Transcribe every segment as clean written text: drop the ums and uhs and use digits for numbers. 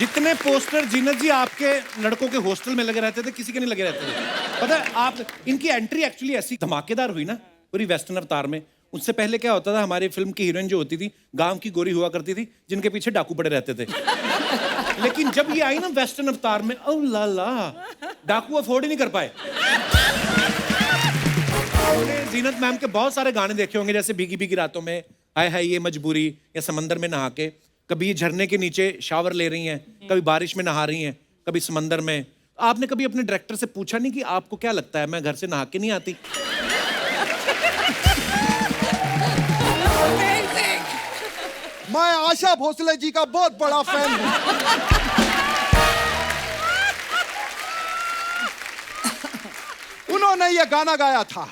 इतने पोस्टर जीनत जी आपके लड़कों के हॉस्टल में लगे रहते थे, किसी के नहीं लगे रहते थे। पता है आप, इनकी एंट्री एक्चुअली ऐसी धमाकेदार हुई ना पूरी वेस्टर्न अवतार में। उससे पहले क्या होता था, हमारी फिल्म की हीरोइन जो होती थी गांव की गोरी हुआ करती थी जिनके पीछे डाकू पड़े रहते थे। लेकिन जब ये आई ना वेस्टर्न अवतार में, ओ ला ला, डाकू अफोर्ड ही नहीं कर पाए। जीनत मैम के बहुत सारे गाने देखे होंगे, जैसे भीगी भीगी रातों में, हाय हाय ये मजबूरी, या समंदर में नहा के। कभी झरने के नीचे शावर ले रही हैं, कभी बारिश में नहा रही हैं, कभी समंदर में। आपने कभी अपने डायरेक्टर से पूछा नहीं कि आपको क्या लगता है मैं घर से नहा के नहीं आती? मैं आशा भोसले जी का बहुत बड़ा फैन हूं। उन्होंने ये गाना गाया था।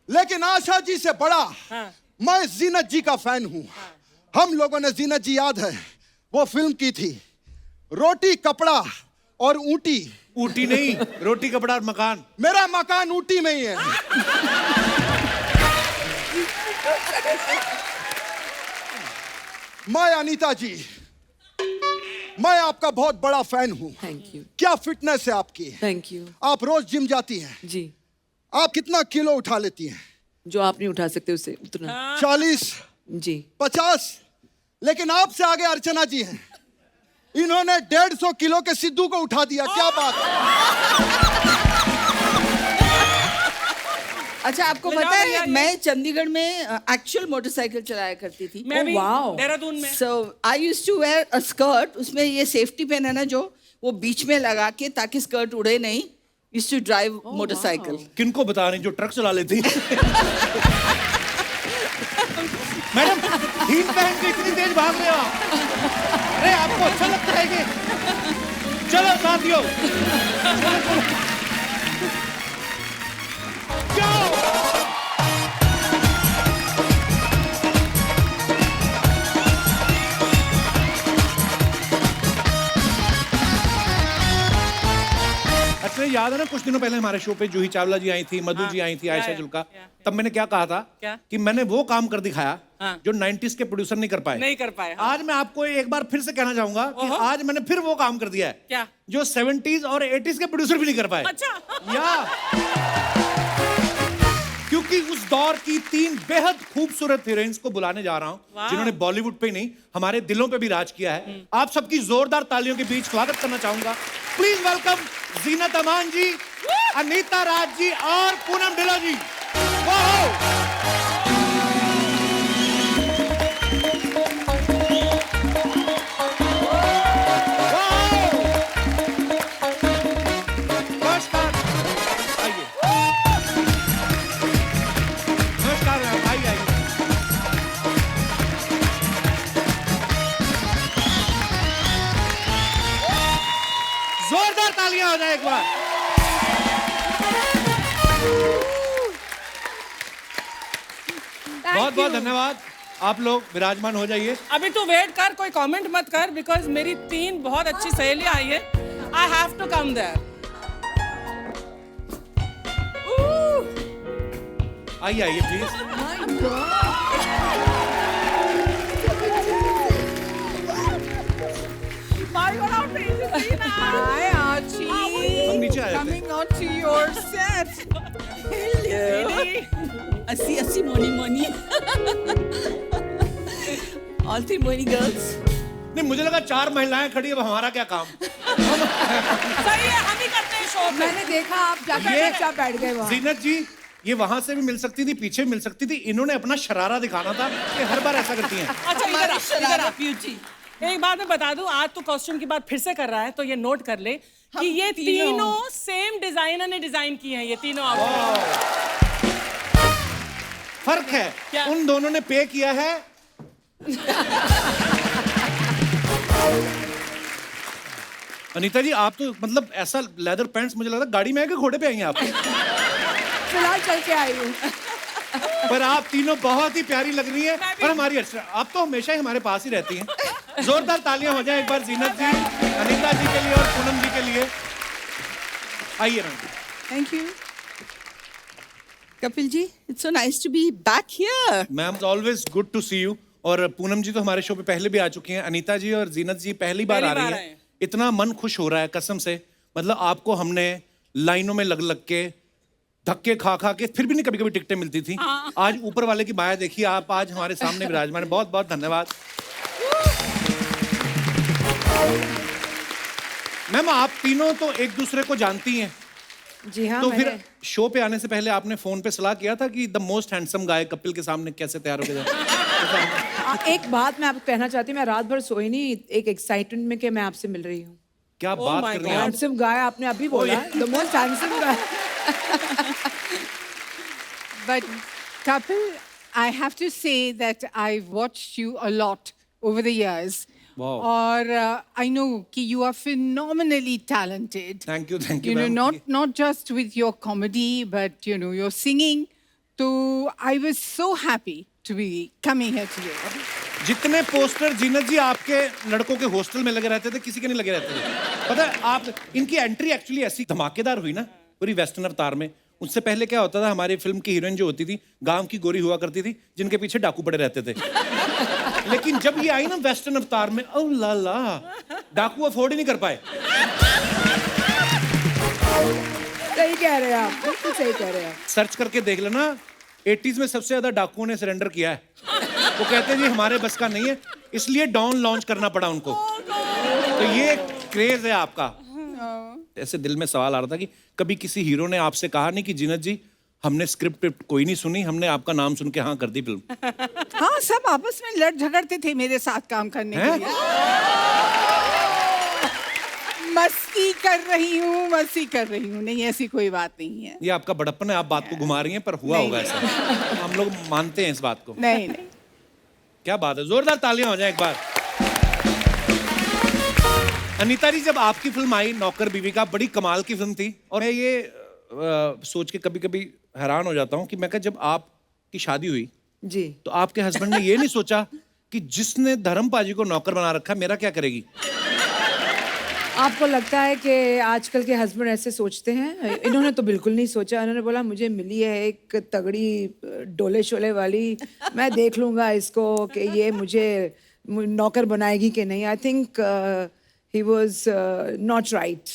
लेकिन आशा जी से बड़ा मैं जीनत जी का फैन हूं। हम लोगों ने, जीनत जी याद है वो फिल्म की थी, रोटी कपड़ा और ऊटी। ऊटी नहीं, रोटी कपड़ा और मकान। मेरा मकान ऊटी में ही है। मैं अनीता जी, मैं आपका बहुत बड़ा फैन हूं। Thank you. क्या फिटनेस है आपकी। Thank you. आप रोज जिम जाती हैं। जी। आप कितना किलो उठा लेती हैं। जो आप नहीं उठा सकते उससे उतना। 40, जी। 50। लेकिन आपसे आगे अर्चना जी हैं। इन्होंने 150 किलो के सिद्धू को उठा दिया। क्या बात है। अच्छा, आपको पता है मैं चंडीगढ़ में एक्चुअल मोटरसाइकिल चलाया करती थी। मैं भी देहरादून में। So I used to wear a skirt, उसमें ये सेफ्टी पिन है ना जो, वो बीच में लगा के ताकि स्कर्ट उड़े नहीं। Used to drive motorcycle. किनको बता रही जो ट्रक चला लेती? मैडम हील पहन के इतनी तेज भाग रहे हो? अरे आपको अच्छा लगता है कि? चलो साथियों, अच्छा याद है ना कुछ दिनों पहले हमारे शो पे जूही चावला जी आई थी, मधु जी आई थी, आयशा जुल्का। तब मैंने क्या कहा था? कि मैंने वो काम कर दिखाया जो 90s के प्रोड्यूसर नहीं कर पाए। आज मैं आपको एक बार फिर से कहना चाहूंगा कि आज मैंने फिर वो काम कर दिया है क्या? जो 70s और 80s के प्रोड्यूसर भी नहीं कर पाए। अच्छा। क्योंकि उस दौर की 3 बेहद खूबसूरत हीरोइंस को बुलाने जा रहा हूं जिन्होंने बॉलीवुड पे नहीं हमारे दिलों पे भी राज किया है। आप सबकी जोरदार तालियों के बीच स्वागत करना चाहूंगा। प्लीज वेलकम जीनत अमान जी, अनीता राज जी और पूनम ढिल्लों जी। जोरदार तालियां हो जाए एक बार। बहुत बहुत धन्यवाद। आप लोग विराजमान हो जाइए। अभी तू वेट कर, कोई कमेंट मत कर, बिकॉज मेरी 3 बहुत अच्छी सहेलियां आई है। I have to come there. आइए आइए प्लीज। Hi Archie. हम नीचे आए थे। Coming on to your set. Hello. Assi Moni. All 3 Moni girls. नहीं, मुझे लगा 4 महिलाएं खड़ी है, अब हमारा क्या काम? सही है, हम ही करते हैं शो। मैंने देखा आप जाकर बैठ गए वहाँ। जीनत जी, ये वहां से भी मिल सकती थी, पीछे मिल सकती थी। इन्होंने अपना शरारा दिखाना था कि हर बार ऐसा करती हैं। अच्छा इधर आ ब्यूटी। एक बात मैं बता दूं, आज तो कॉस्ट्यूम की बात फिर से कर रहा है, तो ये नोट कर ले कि ये तीनों सेम डिजाइनर ने डिजाइन की हैं। ये तीनों आउटफिट। फर्क है क्या? उन दोनों ने पे किया है। अनीता जी, आप तो मतलब ऐसा लेदर पैंट्स, मुझे लगा गाड़ी में है कि घोड़े पे आई हैं आप? फिलहाल चल के आई हूँ। पर आप तीनों बहुत ही प्यारी लग रही हैं। और हमारी अर्चना, आप तो हमेशा ही हमारे पास ही रहती हैं। जोरदार तालियां हो जाए एक बार जीनत जी, अनीता जी के लिए और पूनम जी के लिए। आइए ma'am. Thank you. Kapil ji, it's so nice to be back here. Ma'am, always good to see you. और पूनम जी तो हमारे शो पे पहले भी आ चुकी हैं। अनीता जी और जीनत जी पहली बार आ रही हैं। इतना मन खुश हो रहा है कसम से। मतलब आपको हमने लाइनों में लग लग के, धक्के खा खा के, फिर भी नहीं कभी कभी टिकटें मिलती थी। आज ऊपर वाले की माया देखिए, आप आज हमारे सामने विराजमान हैं। बहुत बहुत धन्यवाद मैम। आप तीनों तो एक दूसरे को जानती हैं। जी हाँ, तो फिर शो पे आने से पहले आपने फोन पे सलाह किया था कि the most handsome guy Kapil के सामने कैसे तैयार होके जाए? एक बात मैं आपको कहना चाहती हूँ, मैं रात भर सोई नहीं, एक एक्साइटमेंट में कि मैं आपसे मिल रही हूँ। क्या बात my कर रही हैं आप? हैंडसम गाय आपने अभी बोला, the most handsome guy. But Kapil, I have to say that I've watched you a lot over the years. Wow. Or I know कि you are phenomenally talented. Thank you, thank you, You know, ma'am. not just with your comedy, but you know, your singing. So I was so happy to be coming here today. जितने poster जीनत जी आपके लड़कों के hostel में लगे रहते थे, किसी के नहीं लगे रहते थे। पता है आप, इनकी एंट्री एक्चुअली ऐसी धमाकेदार हुई ना पूरी वेस्टर्न अवतार में। उससे पहले क्या होता था, हमारी फिल्म की हीरोइन जो होती थी गांव की गोरी हुआ करती थी, जिनके पीछे डाकू पड़े रहते थे। लेकिन जब ये आई ना वेस्टर्न अवतार में, ओ ला ला, डाकू अफोर्ड ही नहीं कर पाए। सही कह रहे हैं आप, बिल्कुल सही कह रहे हैं आप। सर्च करके देख लेना, 80s में सबसे ज्यादा डाकुओं ने सरेंडर किया है। वो कहते हैं जी हमारे बस का नहीं है, इसलिए डॉन लॉन्च करना पड़ा उनको। तो ये क्रेज है आपका। ऐसे दिल में सवाल आ रहा था कि कभी किसी हीरो ने आपसे कहा नहीं कि जीनत जी हमने स्क्रिप्ट कोई नहीं सुनी, हमने आपका नाम सुन के हाँ कर दी फिल्म? हाँ, सब आपस में लड़ झगड़ते थे मेरे साथ काम करने के हैं? लिए। मस्ती कर रही हूँ, मस्ती कर रही हूँ, नहीं ऐसी कोई बात नहीं है। ये आपका बड़प्पन है, आप बात को घुमा रही हैं, पर हुआ होगा ऐसा। हम लोग मानते हैं इस बात को। नहीं नहीं, क्या बात है, जोरदार तालियां हो जाए एक बार। अनीता जी, जब आपकी फिल्म आई नौकर बीवी का, बड़ी कमाल की फिल्म थी। और मैं ये सोच के कभी कभी हैरान हो जाता हूँ कि मैं जब आपकी शादी हुई जी, तो आपके हस्बैंड ने ये नहीं सोचा कि जिसने धर्म पाजी को नौकर बना रखा है, मेरा क्या करेगी? आपको लगता है कि आजकल के हस्बैंड ऐसे सोचते हैं? इन्होंने तो बिल्कुल नहीं सोचा। इन्होंने बोला मुझे मिली है एक तगड़ी डोले शोले वाली, मैं देख लूंगा इसको कि ये मुझे नौकर बनाएगी कि नहीं। I think he was not right.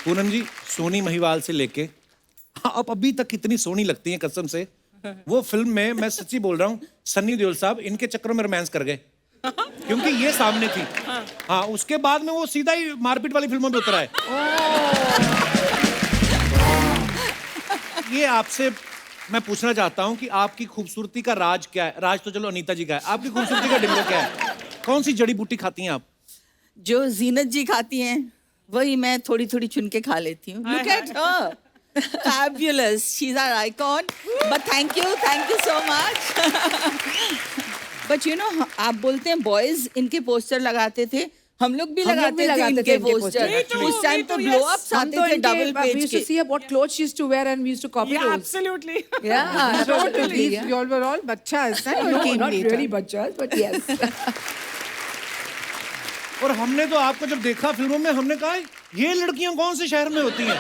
Poonam ji, Soni Mahiwal से लेके आप अभी तक कितनी सोनी लगती हैं कसम से। वो फिल्म में, मैं सच्ची बोल रहा हूँ, सन्नी देओल साहब इनके चक्करों में रोमांस कर गए क्योंकि ये सामने थी। हाँ, उसके बाद में वो सीधा ही मारपीट वाली फिल्मों में उतरा है। ये आपसे मैं पूछना चाहता हूँ कि आपकी खूबसूरती का राज क्या है? राज तो चलो अनीता जी का है, आपकी खूबसूरती का डिंगो क्या है? कौन सी जड़ी बूटी खाती हैं आप? जो जीनत जी खाती हैं वही मैं थोड़ी थोड़ी चुन के खा लेती हूँ। Look at her, fabulous, she's our icon. But thank you so much. But you know, आप बोलते हैं बॉयज इनके पोस्टर लगाते थे, हम लोग भी लगाते थे इनके पोस्टर। उस टाइम तो ब्लो अप्स आते थे double We page used to के। see what clothes she used to wear and we used to copy Yeah, those. absolutely. Yeah, totally. yeah. You all were all bachchas, right? You No, came not later. really bachchas, but yes. और हमने तो आपको जब देखा फिल्मों में, हमने कहा ये लड़कियां कौन से शहर में होती हैं?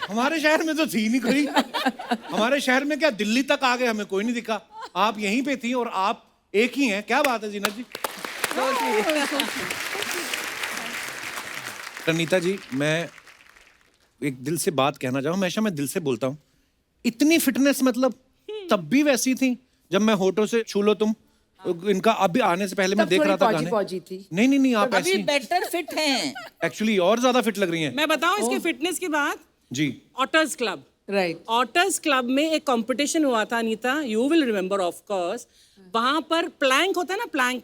हमारे शहर में तो थी नहीं कोई। हमारे शहर में क्या, दिल्ली तक आ गए, हमें कोई नहीं दिखा। आप यहीं पे थी और आप एक ही हैं। क्या बात है जीनत जी। अनीता जी, मैं एक दिल से बात कहना चाहूँ, हमेशा मैं दिल से बोलता हूँ, इतनी फिटनेस मतलब तब भी वैसी थी जब मैं होठों से छू लो तुम इनका। अभी आने से पहले मैं तब देख रहा था थोड़ी गाने। फौजी थी। नहीं, आप अभी ऐसी बेटर फिट हैं। एक्चुअली और ज्यादा फिट लग रही हैं। मैं बताऊं इसकी फिटनेस की बात, जी। Otters club, Right. Otters club में एक कंपटीशन हुआ था Anita, you will remember of course. वहां पर प्लैंक होता है ना, प्लैंक।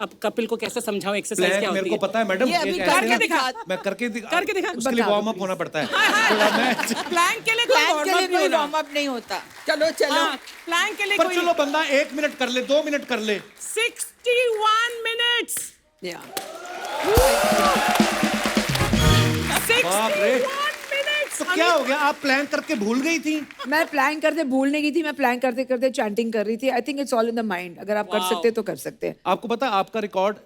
अब कपिल को कैसे समझाऊं एक्सरसाइज क्या प्लैंक होती मेरे को है? पता है मैडम, ये अभी एक करके ऐसे ना- दिखा। मैं करके दिखा। उसके लिए वार्म अप होना पड़ता है। प्लैंक के लिए कोई प्लान के लिए warm-up कोई नहीं होना। वार्म अप नहीं होता। चलो चलो। हाँ, प्लैंक के लिए पर कोई चलो बंदा 1 मिनट कर ले, 2 मिनट कर ले। 61 मिनट्स। Yeah. बाप रे। 61 मिनट्स। तो क्या हो गया, आप प्लान करके भूल गई थी? मैं प्लान करते भूलने की थी, मैं प्लान करते करते चैंटिंग कर रही थी। I think it's all in the mind. अगर आप कर सकते हैं तो कर सकते हैं। आपको पता है आपका रिकॉर्ड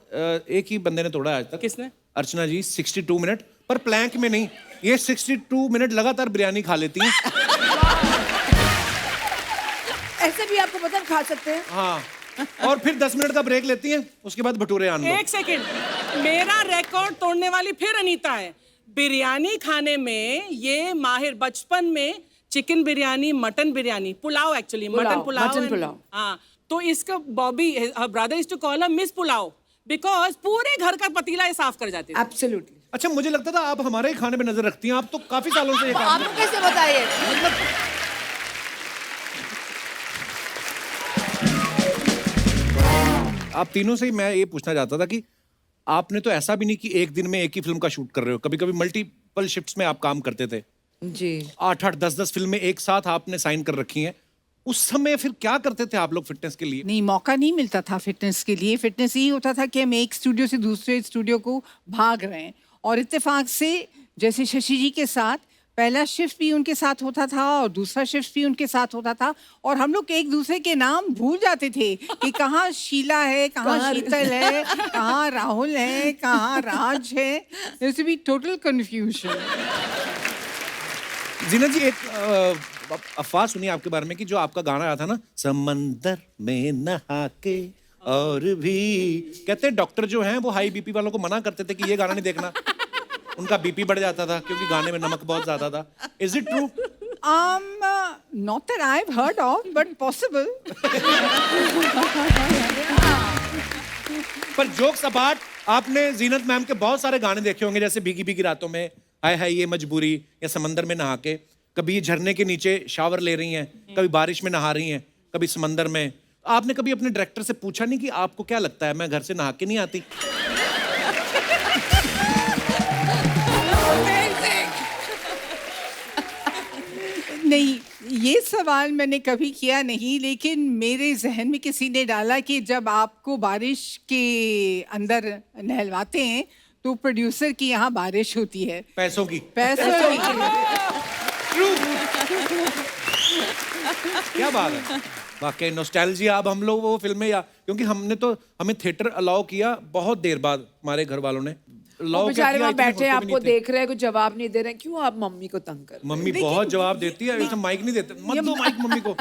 एक ही बंदे ने तोड़ा है आज तक। किसने? अर्चना जी, 62 मिनट, पर प्लैंक में नहीं। ये 62 मिनट लगातार बिरयानी खा लेती हैं। ऐसे भी आपको पता है खा सकते हैं। हाँ, और फिर 10 मिनट का ब्रेक लेती हैं, उसके बाद भटूरे आन लो। एक सेकंड, मेरा रिकॉर्ड तोड़ने वाली फिर अनीता है। बिरयानी खाने में ये माहिर, बचपन में chicken biryani, mutton biryani, pulao actually, mutton pulao, mutton pulao. हाँ, तो इसका Bobby, brother is to call her miss pulao because पूरे घर का पतीला ये साफ कर जाती थी। एब्सोल्युटली। अच्छा, मुझे लगता था आप हमारे ही खाने पे नजर रखती हैं, आप तो काफी सालों से ये काम आपको कैसे बताइए? आप तीनों से ही मैं ये पूछना चाहता था कि आपने तो ऐसा भी नहीं कि एक दिन में एक ही फिल्म का शूट कर रहे हो, कभी कभी मल्टीपल शिफ्ट्स में आप काम करते थे। जी। 8-8, 10-10 फिल्में एक साथ आपने साइन कर रखी हैं। उस समय फिर क्या करते थे आप लोग फिटनेस के लिए? नहीं, मौका नहीं मिलता था फिटनेस के लिए। फिटनेस यही होता था कि हम एक स्टूडियो से दूसरे स्टूडियो को भाग रहे हैं, और इत्तेफाक से जैसे शशि जी के साथ पहला शिफ्ट भी उनके साथ होता था और दूसरा शिफ्ट भी उनके साथ होता था, और हम लोग एक दूसरे के नाम भूल जाते थे कि कहाँ शीला है, कहाँ शीतल है, कहाँ राहुल है, कहाँ राज है। There used to be total confusion. जीनत जी, एक अफवाह सुनी आपके बारे में कि जो आपका गाना आया था ना, समंदर में नहा के और भी, कहते हैं डॉक्टर जो हैं वो हाई बीपी वालों को मना करते थे कि ये गाना नहीं देखना, उनका बीपी बढ़ जाता था क्योंकि गाने में नमक बहुत ज्यादा था। Is it true? Not that I've heard of, but possible. पर जोक्स अपार्ट, आपने जीनत मैम के बहुत सारे गाने देखे होंगे, जैसे भीगी भीगी रातों में, हाय हाय ये मजबूरी, या समंदर में नहा के। कभी ये झरने के नीचे शावर ले रही हैं, कभी बारिश में नहा रही हैं, कभी समंदर में। आपने कभी अपने डायरेक्टर से पूछा नहीं कि आपको क्या लगता है मैं घर से नहा के नहीं आती? नहीं, ये सवाल मैंने कभी किया नहीं, लेकिन मेरे जहन में किसी ने डाला कि जब आपको बारिश के अंदर नहलवाते हैं तो प्रोड्यूसर की यहाँ बारिश होती है, पैसों की। पैसों की। क्या बात है, वाकई नॉस्टैल्जिया। अब हम लोग वो फिल्में, या क्योंकि हमें थिएटर अलाउ किया बहुत देर बाद हमारे घर वालों ने। बेचारे वहाँ बैठे आपको देख रहे हैं, कुछ जवाब नहीं दे रहे हैं, क्यों आप मम्मी को तंग कर? मम्मी बहुत जवाब देती है, ऐसा माइक नहीं देते, मत दो माइक मम्मी को।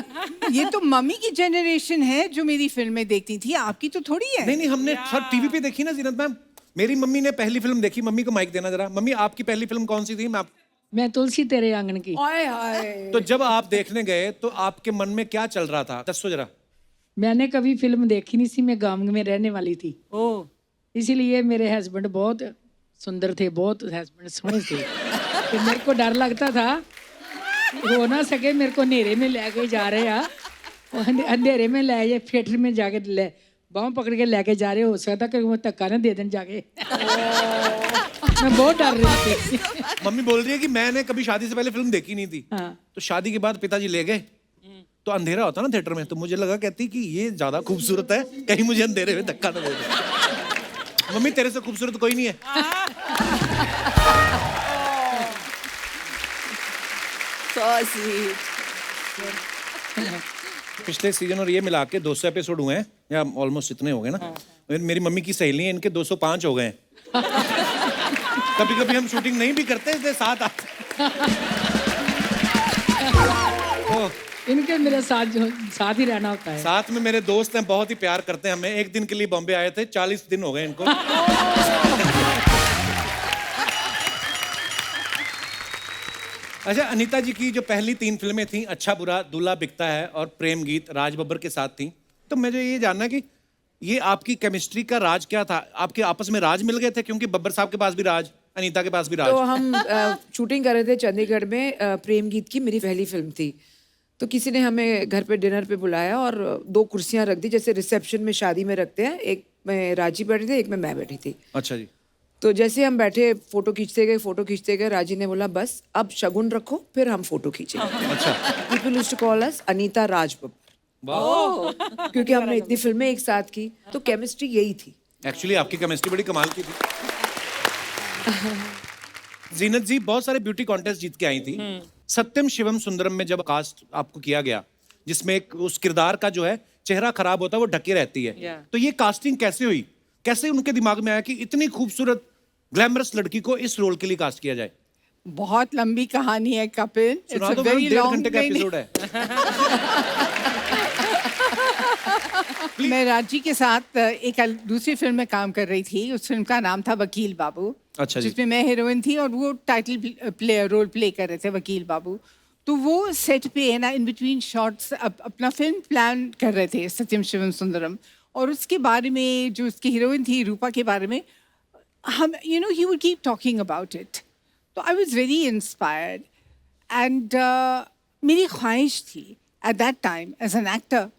ये तो मम्मी की जनरेशन है जो मेरी फिल्में देखती थी, आपकी तो थोड़ी है। नहीं, हमने सब टीवी पे देखी ना जीनत मैम। मेरी मम्मी ने पहली फिल्म देखी, मम्मी को माइक देना जरा। मम्मी, आपकी पहली फिल्म कौन सी थी? मैं तुलसी तेरे आंगन की। हाय हाय। तो जब आप देखने गए तो आपके मन में क्या चल रहा था, दसो जरा। मैंने कभी फिल्म देखी नहीं सी, मैं गांव में रहने वाली थी, इसीलिए मेरे हस्बैंड बहुत सुंदर थे, बहुत हस्बैंड सोहने थे, तो मेरे को डर लगता था हो ना सके मेरे को अंधेरे में लेके जा रहे हैं, अंधेरे में ले जाए, थिएटर में जाके ले बाँह पकड़ के लेके जा रहे, हो सकता कि वो धक्का ना दे दें जाके। मैं बहुत डर रही थी। मम्मी बोल रही है कि मैंने कभी शादी से पहले फिल्म देखी नहीं थी। हाँ। तो शादी के बाद पिताजी ले गए, तो अंधेरा होता ना थिएटर में, तो मुझे लगा, कहती कि ये ज्यादा खूबसूरत है, कहीं मुझे अंधेरे में धक्का ना दे दे। मम्मी, तेरे से खूबसूरत कोई नहीं है। So sweet. पिछले सीजन और ये मिला के 200 एपिसोड हुए हैं, या ऑलमोस्ट इतने हो गए ना। मेरी मम्मी की सहेली है, इनके 205 हो गए हैं। कभी कभी हम शूटिंग नहीं भी करते, इसलिए साथ आते। इनके मेरे साथ ही रहना होता है। साथ में मेरे दोस्त हैं, बहुत ही प्यार करते हैं हमें। एक दिन के लिए बॉम्बे आए थे, 40 दिन हो गए इनको। अच्छा, अनीता जी की जो पहली 3 फिल्में थी, अच्छा बुरा, दूल्हा बिकता है और प्रेम गीत, राज बब्बर के साथ थी, तो मुझे ये जानना कि ये आपकी केमिस्ट्री का राज क्या था? आपके आपस में राज मिल गए थे? क्योंकि बब्बर साहब के पास भी राज, अनीता के पास भी राज। तो हम शूटिंग कर रहे थे चंडीगढ़ में, प्रेम गीत की मेरी पहली फिल्म थी। तो किसी ने हमें घर पे डिनर पे बुलाया और 2 कुर्सियां रख दी, जैसे रिसेप्शन में शादी में रखते हैं। एक में राजी बैठी थी, एक में मैं बैठी थी। अच्छा जी। तो जैसे हम बैठे, फोटो खींचते गए, राजी ने बोला बस अब शगुन रखो, फिर हम फोटो खींचेंगे। अच्छा। People used to call us Anita Raj Babbar, क्योंकि हमने इतनी फिल्में एक साथ की, तो केमिस्ट्री यही थी। एक्चुअली आपकी केमिस्ट्री बड़ी कमाल की थी। जीनत जी बहुत सारे ब्यूटी कॉन्टेस्ट जीत के आई थी। सत्यम शिवम सुंदरम में जब कास्ट आपको किया गया, जिसमें एक उस किरदार का जो है चेहरा खराब होता है, वो ढकी रहती है, तो ये कास्टिंग कैसे हुई? कैसे उनके दिमाग में आया कि इतनी खूबसूरत ग्लैमरस लड़की को इस रोल के लिए कास्ट किया जाए? बहुत लंबी कहानी है कपिल। सुना दो, 1.5 घंटे का एपिसोड है। मैं राजी के साथ एक दूसरी फिल्म में काम कर रही थी। उस फिल्म का नाम था वकील बाबू। अच्छा जी। जिसमें मैं हीरोइन थी और वो टाइटल रोल प्ले कर रहे थे वकील बाबू। तो वो सेट पे है ना, इन बिटवीन शॉट्स अपना फिल्म प्लान कर रहे थे, सत्यम शिवम सुंदरम। और उसके बारे में जो उसकी हीरोइन थी रूपा के बारे में हम he would keep talking about it. तो I was very inspired and मेरी ख्वाहिश थी at that time as an actor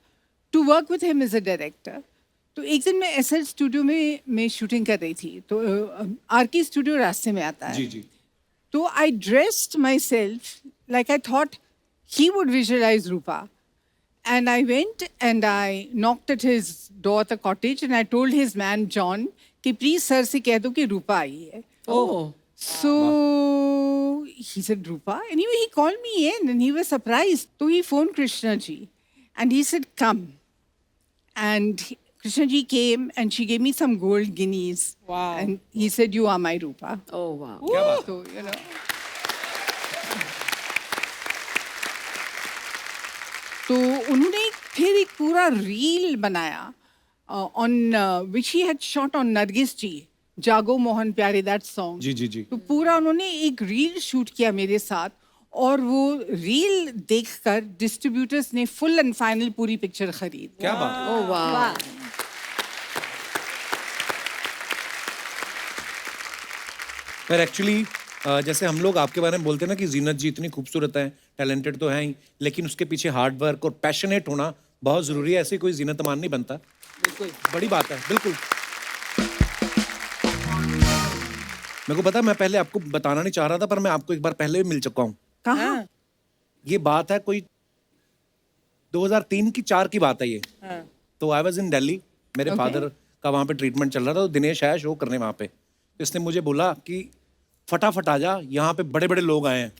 to work with him as a director. तो एक दिन मैं एसएल स्टूडियो में मैं शूटिंग कर रही थी। तो आरके स्टूडियो रास्ते में आता है। जी जी। So I dressed myself like I thought he would visualize Rupa. And I went and I knocked at his door at the cottage and I told his man John कि please sir से कह दो कि रूपा आई है. Oh. So he said Rupa. Anyway, he called me in and he was surprised. So he phoned Krishna ji and he said come. And Krishna ji came and she gave me some gold guineas. Wow. And he said you are my Rupa. Oh wow. So, तो उन्होंने फिर एक पूरा reel बनाया on which he had shot on Nargis ji, Jago Mohan प्यारे, that song. जी जी जी। तो पूरा उन्होंने एक रील शूट किया मेरे साथ और वो रील देखकर डिस्ट्रीब्यूटर्स ने फुल एंड फाइनल पूरी पिक्चर खरीद। क्या बात। Oh wow. पर एक्चुअली जैसे हम लोग आपके बारे में बोलते हैं ना कि जीनत जी इतनी खूबसूरत हैं, टैलेंटेड तो हैं ही, लेकिन उसके पीछे हार्ड वर्क और पैशनेट होना बहुत ज़रूरी है। ऐसे कोई जीनत अमान नहीं बनता। बिल्कुल बड़ी बात है। बिल्कुल। मेरे को पता है, मैं पहले आपको बताना नहीं चाह रहा था, पर मैं आपको एक बार पहले भी मिल चुका हूँ। कहाँ? ये बात है कोई 2003 की 4 की बात है ये। तो आई वॉज इन दिल्ली, मेरे फादर का वहाँ पे ट्रीटमेंट चल रहा था। तो दिनेश आया शो करने वहाँ पे। तो इसने मुझे बोला कि फटाफट आ जा, यहाँ पे बड़े बड़े लोग आए हैं।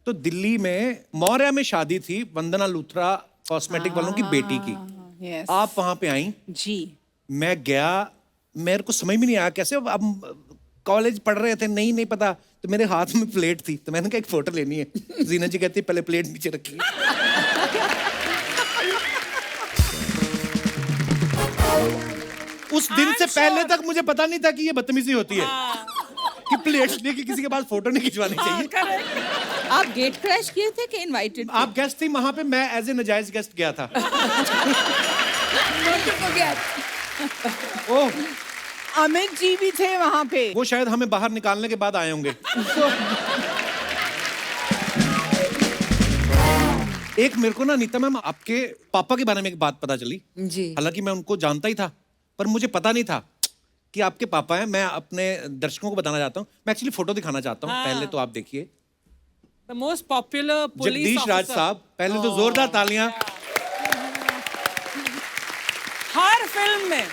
तो दिल्ली में मौर्या में शादी थी वंदना लूथरा कॉस्मेटिक वालों की बेटी की। Yes. आप वहाँ पे आई, जी। मैं गया, मेरे को समझ में नहीं आया कैसे। अब कॉलेज पढ़ रहे थे, नहीं पता। तो मेरे हाथ में प्लेट थी, तो मैंने कहा एक फोटो लेनी है। जीना जी कहती पहले प्लेट नीचे रखिए। उस दिन से पहले तक मुझे पता नहीं था कि ये बदतमीजी होती है कि प्लेट्स लेके किसी के पास फोटो नहीं खिंचवानी चाहिए। आप गेट क्रैश किए थे कि इनवाइटेड? आप गेस्ट थी वहां पे, मैं एज ए नजायज गेस्ट गया था। ओह, अमित जी भी थे वहाँ पे। वो शायद हमें बाहर निकालने के बाद आए होंगे। एक मेरे को ना नीता मैम आपके पापा के बारे में एक बात पता चली। जी। हालांकि मैं उनको जानता ही था, पर मुझे पता नहीं था कि आपके पापा हैं। मैं अपने दर्शकों को बताना चाहता हूँ, मैं एक्चुअली फोटो दिखाना चाहता हूँ। पहले तो आप देखिए, The most popular police Jagdish Raj officer. साहब। पहले तो जोरदार तालियां। हर फिल्म में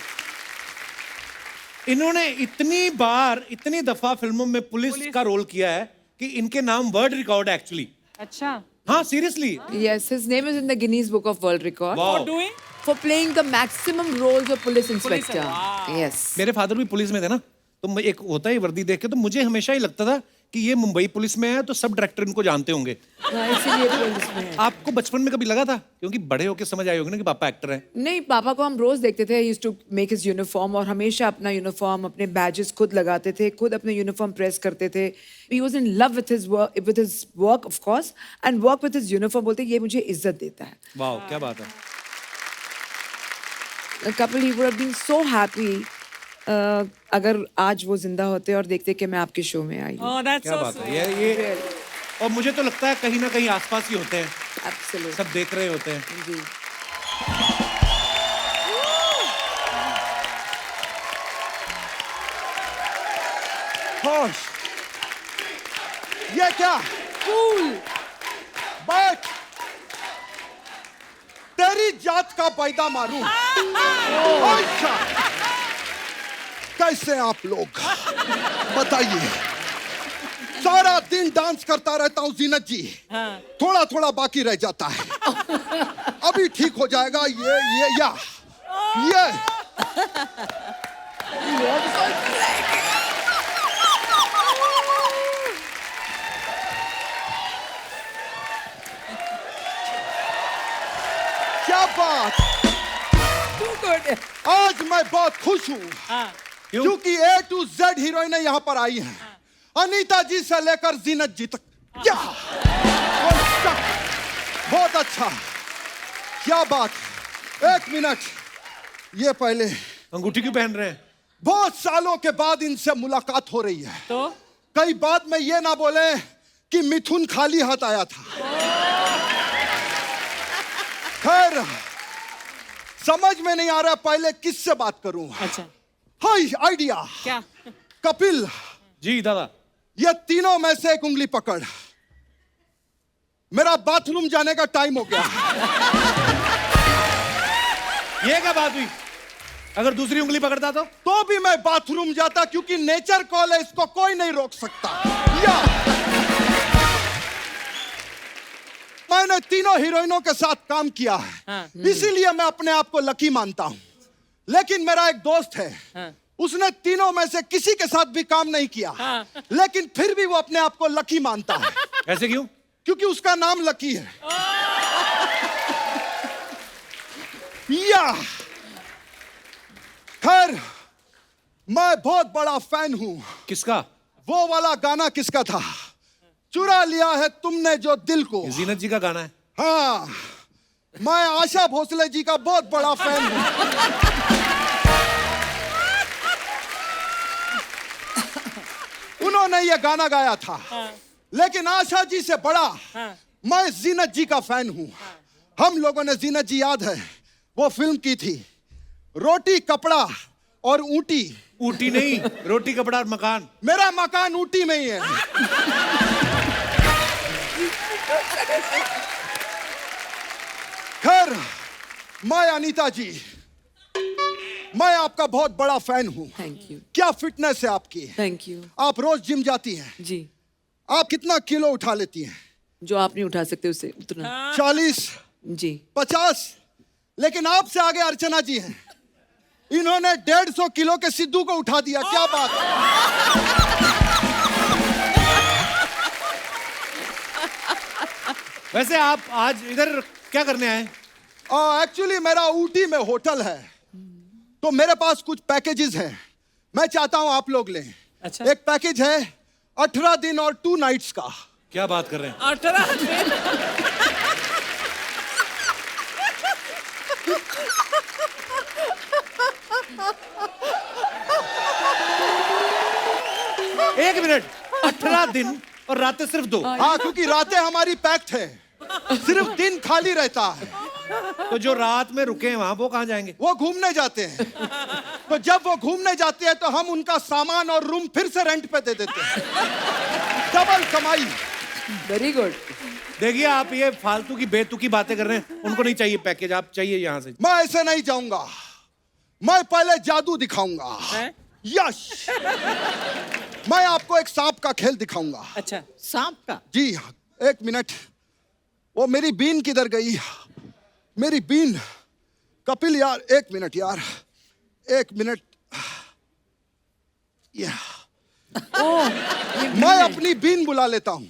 इन्होंने इतनी दफा फिल्मों में पुलिस का रोल किया है कि इनके नाम वर्ल्ड रिकॉर्ड है एक्चुअली। अच्छा। हाँ, seriously. Yes, his name is in the Guinness Book of World Record Wow. For doing? for playing the maximum roles of police inspector. wow. Yes. मेरे फादर भी पुलिस में थे ना, तो एक होता है वर्दी देख के, तो मुझे हमेशा ही लगता था कि ये मुंबई पुलिस में है तो सब डायरेक्टर इनको जानते होंगे। हाँ, इसीलिए पुलिस में है। आपको बचपन में कभी लगा था, क्योंकि बड़े होके समझ आए होंगे ना कि पापा एक्टर हैं? नहीं, पापा को हम रोज देखते थे। Used to make his uniform और हमेशा अपना यूनिफॉर्म, अपने बैजेस खुद लगाते थे, खुद अपने यूनिफॉर्म प्रेस करते थे। He was in love with his work of course, and work with his uniform. बोलते ये मुझे इज्जत देता है। वाह, क्या बात है। Kapil, he would have been so happy अगर आज वो जिंदा होते और देखते कि मैं आपके शो में आई हूँ। Oh, that's क्या so बात है sweet. ये। और मुझे तो लगता है कहीं ना कहीं आसपास ही होते हैं, Absolutely. सब देख रहे होते हैं। जी। होश, ये क्या? फूल। बैठ। तेरी जात का पैदा मारूं। अच्छा। कैसे आप लोग बताइए? सारा दिन डांस करता रहता हूँ जीनत जी। थोड़ा थोड़ा बाकी रह जाता है। अभी ठीक हो जाएगा। ये क्या बात? Too good. मैं बहुत खुश हूँ हाँ क्यों? क्योंकि A to Z हीरोइनें यहाँ पर आई हैं। अनीता जी से लेकर जीनत जी तक। क्या बहुत अच्छा, क्या बात। एक मिनट, ये पहले अंगूठी क्यों पहन रहे हैं? बहुत सालों के बाद इनसे मुलाकात हो रही है। तो कई बाद में ये ना बोले कि मिथुन खाली हाथ आया था। खैर, समझ में नहीं आ रहा पहले किससे बात करूं। अच्छा हाय आइडिया। क्या? कपिल, जी दादा। ये तीनों में से एक उंगली पकड़। मेरा बाथरूम जाने का टाइम हो गया। ये क्या बात हुई? अगर दूसरी उंगली पकड़ता तो भी मैं बाथरूम जाता, क्योंकि नेचर कॉल है, इसको कोई नहीं रोक सकता। या मैंने तीनों हीरोइनों के साथ काम किया है, इसीलिए मैं अपने आप को लकी मानता हूं। लेकिन मेरा एक दोस्त है, उसने तीनों में से किसी के साथ भी काम नहीं किया, लेकिन फिर भी वो अपने आप को लकी मानता है। ऐसे क्यों? क्योंकि उसका नाम लकी है। या खैर, मैं बहुत बड़ा फैन हूं। किसका? वो वाला गाना किसका था? चुरा लिया है तुमने जो दिल को। जीनत जी का गाना है। हाँ, मैं आशा भोसले जी का बहुत बड़ा फैन हूं। उन्होंने ये गाना गाया था, लेकिन आशा जी से बड़ा मैं जीनत जी का फैन हूं। हम लोगों ने, जीनत जी याद है, वो फिल्म की थी रोटी कपड़ा और ऊटी। ऊटी नहीं, रोटी कपड़ा और मकान। मेरा मकान ऊटी में ही है। खैर, मैं अनीता जी, मैं आपका बहुत बड़ा फैन हूं। थैंक यू, क्या फिटनेस है आपकी। Thank you. आप रोज जिम जाती हैं। जी, आप कितना किलो उठा लेती हैं? जो आप नहीं उठा सकते उसे उतना। 40, जी, 50। लेकिन आपसे आगे अर्चना जी हैं, इन्होंने 150 किलो के सिद्धू को उठा दिया। क्या बात है। वैसे आप आज इधर क्या करने आए? एक्चुअली मेरा ऊटी में होटल है, तो मेरे पास कुछ पैकेजेस हैं। मैं चाहता हूं आप लोग लें। अच्छा। एक पैकेज है 18 दिन और 2 नाइट्स का। क्या बात कर रहे हैं? 18 दिन। एक मिनट, 18 दिन और रातें सिर्फ 2। हाँ, क्योंकि रातें हमारी पैक्ड है, सिर्फ दिन खाली रहता है। तो जो रात में रुके हैं वहां, वो कहाँ जाएंगे? वो घूमने जाते हैं। तो जब वो घूमने जाते हैं तो हम उनका सामान और रूम फिर से रेंट पे दे देते हैं। डबल कमाई। Very good. देखिए, आप ये फालतू की बेतुकी बातें कर रहे हैं। उनको नहीं चाहिए पैकेज, आप चाहिए यहाँ से। मैं ऐसे नहीं जाऊंगा, मैं पहले जादू दिखाऊंगा। हैं? यश। मैं आपको एक सांप का खेल दिखाऊंगा। अच्छा, सांप का? जी, एक मिनट। वो मेरी बीन किधर गई? मेरी बीन। कपिल यार, एक मिनट यार, एक मिनट। या मैं अपनी बीन बुला लेता हूं।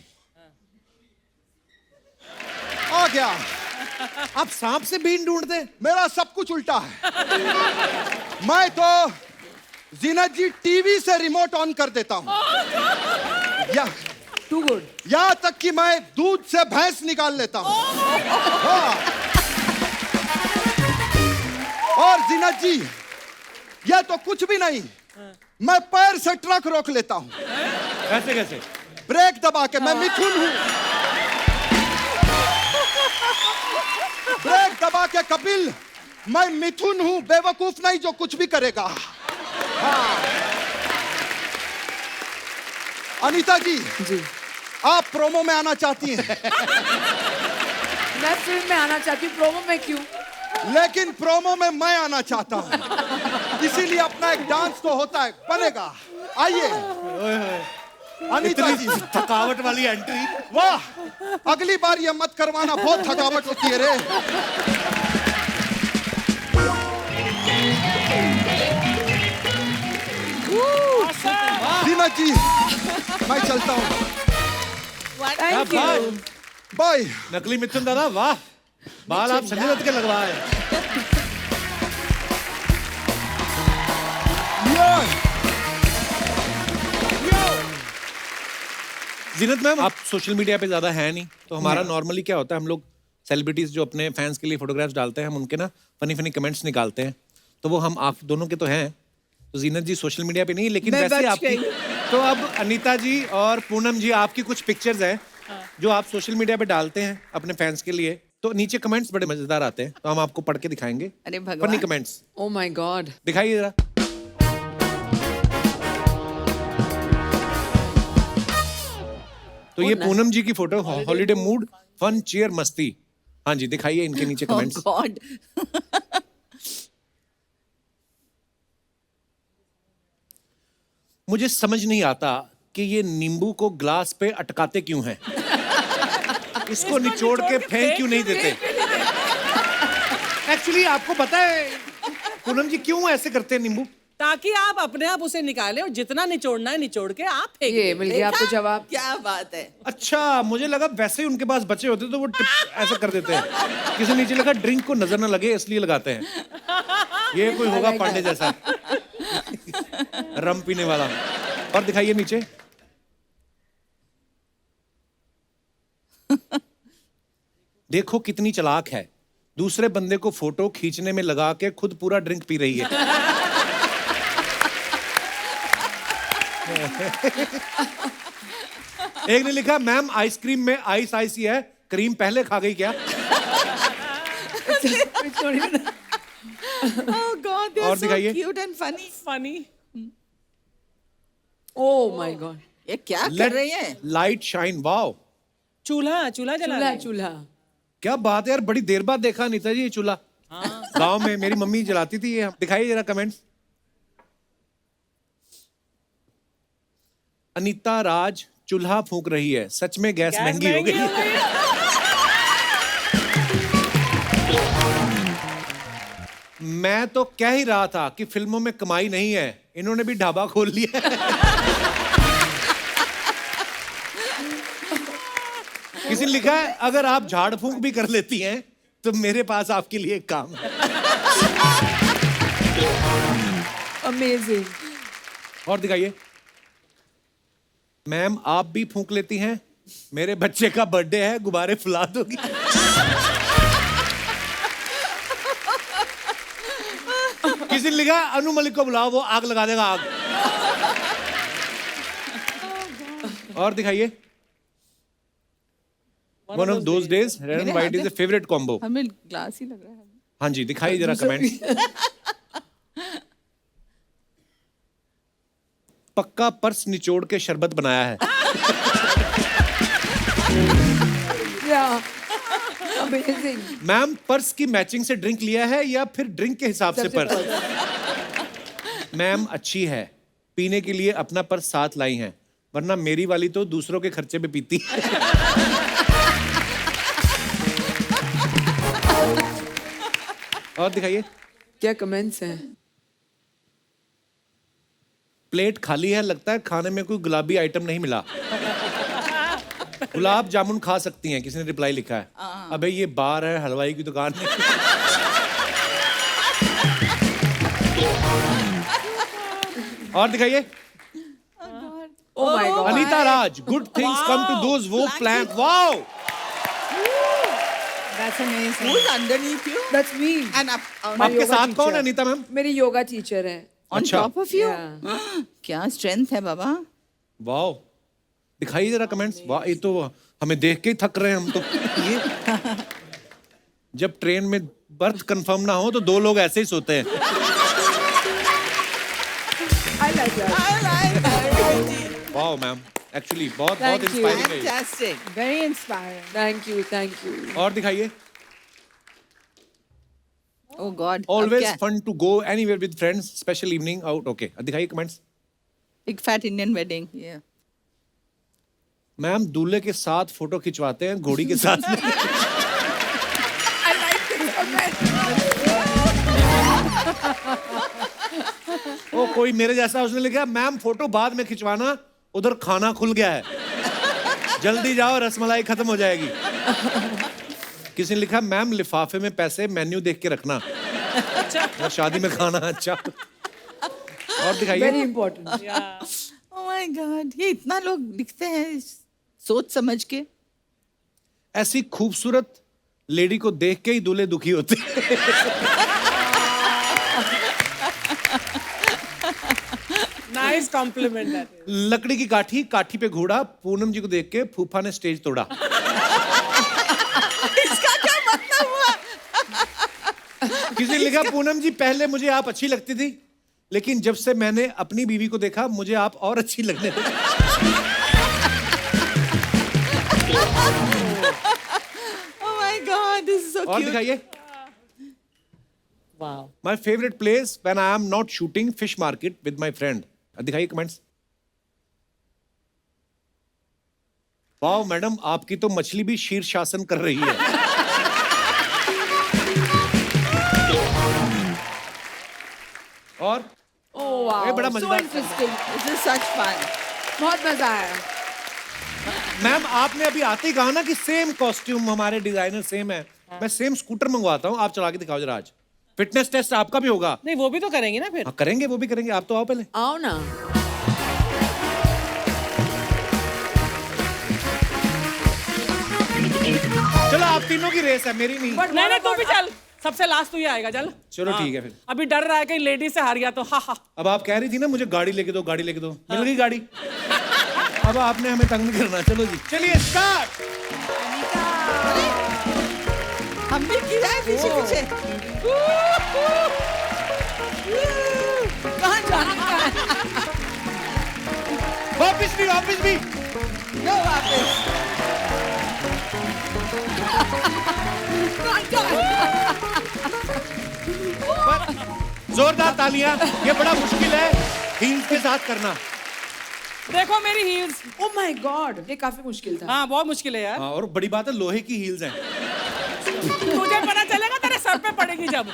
आ गया। आप सांप से बीन ढूंढते? मेरा सब कुछ उल्टा है। मैं तो जीनत जी टीवी से रिमोट ऑन कर देता हूं। या टू गुड। यहाँ तक कि मैं दूध से भैंस निकाल लेता हूं। हाँ। और जीनत जी, यह तो कुछ भी नहीं, मैं पैर से ट्रक रोक लेता हूं। कैसे कैसे? ब्रेक दबा के। मैं मिथुन हूं। ब्रेक दबा के कपिल, मैं मिथुन हूं, बेवकूफ नहीं जो कुछ भी करेगा। हाँ। अनीता जी, जी, आप प्रोमो में आना चाहती हैं, मैं फिल्म में आना चाहती हूँ, प्रोमो में क्यों? लेकिन प्रोमो में मैं आना चाहता हूं, इसीलिए अपना एक डांस तो होता है, बनेगा। आइए अनीता जी। थकावट वाली एंट्री। वाह, अगली बार ये मत करवाना, बहुत थकावट होती है रे। जीनत जी, मैं चलता हूँ। Thank you. बाय। नकली मिथुन दादा, वाह, बाल आप संजय दत्त के लगवाए। जीनत मैम, आप सोशल मीडिया पे ज्यादा है नहीं, तो हमारा नॉर्मली क्या होता है, हम लोग सेलिब्रिटीज जो अपने फैंस के लिए फोटोग्राफ्स डालते हैं, हम उनके ना फनी फनी कमेंट्स निकालते हैं, तो वो हम आप दोनों के तो हैं। तो जीनत जी सोशल मीडिया पे नहीं, लेकिन मैं वैसे बच आपकी, गई। तो अब अनीता जी और पूनम जी, आपकी कुछ पिक्चर्स हैं जो आप सोशल मीडिया पे डालते हैं अपने फैंस के लिए, तो नीचे कमेंट्स बड़े मजेदार आते हैं, तो हम आपको पढ़ के दिखाएंगे। अरे भगवान। Funny comments oh my god. दिखाइए जरा। तो ये पूनम जी की photo, holiday mood, fun, cheer, मस्ती। हाँ जी, दिखाइए इनके नीचे कमेंट्स। गॉड। मुझे समझ नहीं आता कि ये नींबू को ग्लास पे अटकाते क्यों हैं। इसको निचोड़ के फेंक क्यों नहीं देते। एक्चुअली आपको पता है पूनम जी क्यों ऐसे करते हैं नींबू? ताकि आप अपने आप उसे निकालें और जितना निचोड़ना है निचोड़ के आप फेंक ये दें। मिल गया आपको जवाब। क्या बात है। अच्छा, मुझे लगा वैसे ही उनके पास बचे होते तो वो टिप ऐसा कर देते हैं। किसी नीचे लगा ड्रिंक को नजर न लगे इसलिए लगाते हैं। ये कोई होगा पांडे जैसा रम पीने वाला। और दिखाइए नीचे। देखो कितनी चालाक है, दूसरे बंदे को फोटो खींचने में लगा के खुद पूरा ड्रिंक पी रही है। एक ने लिखा, मैम आइसक्रीम में आइस आइसी है, क्रीम पहले खा गई क्या? Oh God, they और are so दिखाइए। cute and funny. Funny. O my God. ये क्या कर रही है? लाइट शाइन, वाओ चूल्हा चूल्हा जला चूल्हा रही है। चूल्हा। क्या बात है यार, बड़ी देर बाद देखा अनीता जी ये चूल्हा। गांव में मेरी मम्मी जलाती थी ये। दिखाइए जरा कमेंट्स। अनीता राज चूल्हा फूंक रही है, सच में गैस महंगी हो गई है। मैं तो कह ही रहा था कि फिल्मों में कमाई नहीं है, इन्होंने भी ढाबा खोल लिया है। किसी ने लिखा है, अगर आप झाड़ फूंक भी कर लेती हैं तो मेरे पास आपके लिए एक काम है। अमेजिंग। और दिखाइए। मैम आप भी फूंक लेती हैं, मेरे बच्चे का बर्थडे है, गुब्बारे फुला दोगी। किसी ने लिखा, अनु मलिक को बुलाओ, वो आग लगा देगा आग। और दिखाइए। One of those days, red and white is a favorite combo. हमें ग्लास ही लग रहा है। हाँ जी, दिखाइए जरा कमेंट्स। पक्का पर्स निचोड़ के शरबत बनाया है। अमेजिंग। मैम पर्स की मैचिंग से ड्रिंक लिया है या फिर ड्रिंक के हिसाब से पर्स? मैम अच्छी है, पीने के लिए अपना पर्स साथ लाई हैं, वरना मेरी वाली तो दूसरों के खर्चे पे पीती है। और दिखाइए। क्या कमेंट्स हैं? प्लेट खाली है, लगता है खाने में कोई गुलाबी आइटम नहीं मिला। गुलाब जामुन खा सकती हैं, किसी ने रिप्लाई लिखा है। अबे ये बार है, हलवाई की दुकान नहीं। और दिखाइए। Oh my god. Anita Raj, good things come to those who plan. Wow, That's amazing. Who's underneath you? That's me. And up, आपके योगा साथ कौन टीचर। है अनीता मैम? मेरी योगा टीचर है। on अच्छा। top of you? Yeah. क्या स्ट्रेंथ है बाबा। वाओ, दिखाइए जरा कमेंट्स। वाह, ये तो हमें देख के ही थक रहे हैं हम तो। ये जब ट्रेन में बर्थ कंफर्म ना हो तो दो लोग ऐसे ही सोते हैं। I like that. I like that. Wow ma'am, actually बहुत बहुत Thank you. इंस्पायरिंग है ये। Fantastic. Very inspiring. Thank you, thank you. और दिखाइए। Oh God. अब ऑलवेज क्या? Fun to go anywhere with friends, special evening out. Okay, दिखाइए comments. Big fat Indian wedding. Yeah. Ma'am दूल्हे के साथ फोटो खिंचवाते हैं, घोड़ी के साथ नहीं। ओ कोई मेरे जैसा, उसने लिखा, मैम फोटो बाद में खिंचवाना, उधर खाना खुल गया है, जल्दी जाओ रसमलाई खत्म हो जाएगी। किसी ने लिखा, मैम लिफाफे में पैसे मेन्यू देख के रखना, और शादी में खाना। अच्छा। और दिखाइए। Very important. Oh my God, ये इतना लोग दिखते हैं सोच समझ के। ऐसी खूबसूरत लेडी को देख के ही दूल्हे दुखी होते हैं। Nice compliment that is. लकड़ी की काठी, काठी पे घोड़ा, पूनम जी को देख के फूफा ने स्टेज तोड़ा। इसका क्या मतलब हुआ? किसी ने लिखा, पूनम जी पहले मुझे आप अच्छी लगती थी, लेकिन जब से मैंने अपनी बीवी को देखा मुझे आप और अच्छी लगने लगी। Oh my God, this is so और cute. दिखाइए। Wow. My favourite place when I am not shooting fish market with my friend. दिखाइए कमेंट्स। वाओ मैडम, आपकी तो मछली भी शीर्षासन कर रही है। और ओह वाओ, ये बड़ा so मजेदार। interesting. This is such fun. बहुत मजा आया। मैम आपने अभी आते ही कहा ना कि सेम कॉस्ट्यूम हमारे डिजाइनर सेम है। मैं सेम स्कूटर मंगवाता हूँ, आप चला के दिखाओ जरा आज। फिटनेस टेस्ट आपका भी होगा। नहीं वो भी तो करेंगे ना फिर। हाँ करेंगे, वो भी करेंगे। आप तो आओ पहले। आओ ना। चलो आप तीनों की रेस है, मेरी नहीं। नहीं तू भी चल, सबसे लास्ट तू ही आएगा, चल। चलो ठीक है फिर। अभी डर रहा है कहीं लेडी से हार गया तो। हा हा। अब आप कह रही थी ना मुझे गाड़ी लेके दो, गाड़ी लेके दो, मिल गई गाड़ी। अब आपने हमें तंग नहीं करना। चलो जी, चलिए स्टार्ट। हम भी की जाए पीछे पीछे। कहाँ जाना है? वापिस भी, वापिस भी। go वापस। जोरदार तालियां। ये बड़ा मुश्किल है हील्स के साथ करना। देखो मेरी हील्स। ओह माय गॉड, ये काफी मुश्किल था। हाँ बहुत मुश्किल है यार। हाँ, और बड़ी बात है लोहे की हील्स हैं। तुझे पता चलेगा तेरे सर पे पड़ेगी जब।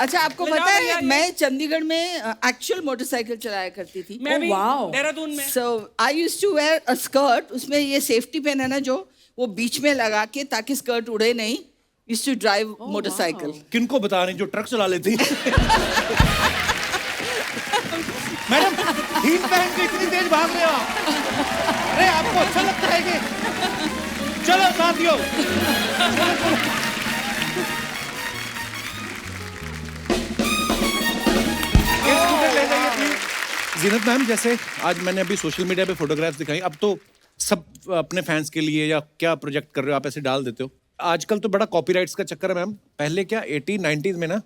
अच्छा आपको ले जाओ पता भैया है ये। मैं चंडीगढ़ में एक्चुअल मोटरसाइकिल चलाया करती थी। मैं भी wow. देहरादून में। So I used to wear a skirt, उसमें ये सेफ्टी पिन है ना जो वो बीच में लगा के ताकि स्कर्ट उड़े नहीं। Used to drive motorcycle. किनको बता रही, जो ट्रक चला लेती हैं। मैडम हील पहन के इतनी तेज भाग रहे हो आप? अरे आपको अच्छा लगता है कि? चलो साथियों, ये स्कूटर ले जाइए प्लीज। जीनत मैम, जैसे आज मैंने अभी सोशल मीडिया पे फोटोग्राफ्स दिखाई, अब तो सब अपने फैंस के लिए या क्या प्रोजेक्ट कर रहे हो आप ऐसे डाल देते हो। आजकल तो बड़ा कॉपीराइट्स का चक्कर है मैम। पहले क्या 80 90s में ना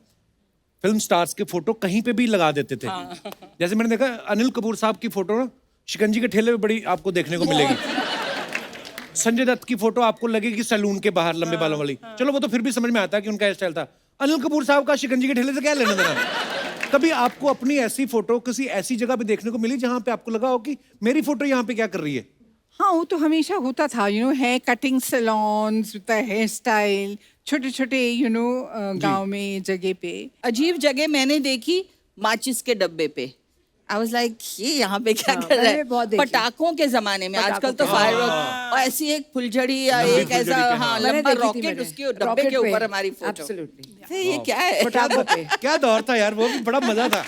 फिल्म स्टार्स के फोटो कहीं पे भी लगा देते थे। जैसे मैंने देखा अनिल कपूर साहब की फोटो ना शिकंजी के ठेले पे बड़ी आपको देखने को मिलेगी। संजय दत्त की फोटो आपको लगेगी सैलून के बाहर लंबे बालों वाली। चलो वो तो फिर भी समझ में आता है कि उनका हेयर स्टाइल था। अनिल कपूर साहब का शिकंजी के ठेले से क्या लेना देना। कभी आपको अपनी ऐसी फोटो किसी ऐसी जगह पे देखने को मिली जहां पे आपको लगा हो कि मेरी फोटो यहाँ पे क्या कर रही है? हाँ वो तो हमेशा होता था, hair cutting salons with hair style, छोटे छोटे गांव में जगह पे। अजीब जगह मैंने देखी माचिस के डब्बे पे। I was like ये यहाँ पे क्या हाँ, कर रहा मैंने बहुत है? देखी। पटाखों के जमाने में, आजकल तो के। फायरवर्क और ऐसी एक फुलझड़ी या लंबी एक ऐसा फुलझड़ी पे, हाँ मैंने लंबा देखी थी रॉकेट मैंने। उसके डब्बे रॉकेट के पे। ऊपर हमारी फोटो। Absolutely. ये क्या है? पटाखों पे। क्या दौर था यार, वो भी बड़ा मजा था।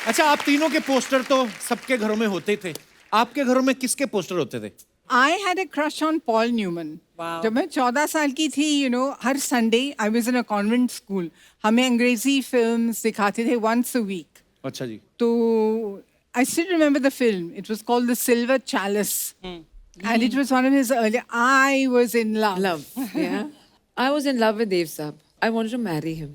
अच्छा आप तीनों के पोस्टर तो सबके घरों में होते थे, आपके घरों में किसके पोस्टर होते थे? I had a crush on Paul Newman. Wow. जब मैं 14 साल की थी, हर Sunday I was in a convent school. हमें अंग्रेजी फिल्म्स दिखाते थे once a week. अच्छा जी। तो I still remember the film. It was called The Silver Chalice. And it was one of his early. I was in love. Love. Yeah. I was in love with Dev Saab. I wanted to marry him.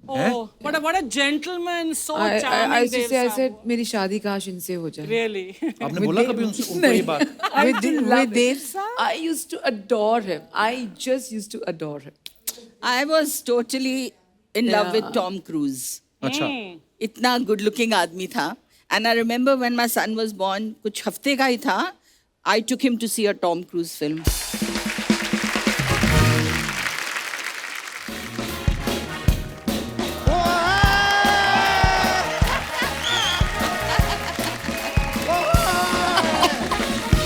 Oh, what a gentleman, so I charming. used to Dev say, I Saab. said, मेरी शादी काश इनसे हो जाए. Really? आपने बोला कभी उनसे उनको ये बात? I With did with love Dev it. Saab? I used to adore him. I just used to adore him. I was totally in love with Tom Cruise. अच्छा। इतना गुड लुकिंग आदमी था. And I remember when my son was born, कुछ हफ्ते का ही था, I took him to see a Tom Cruise film.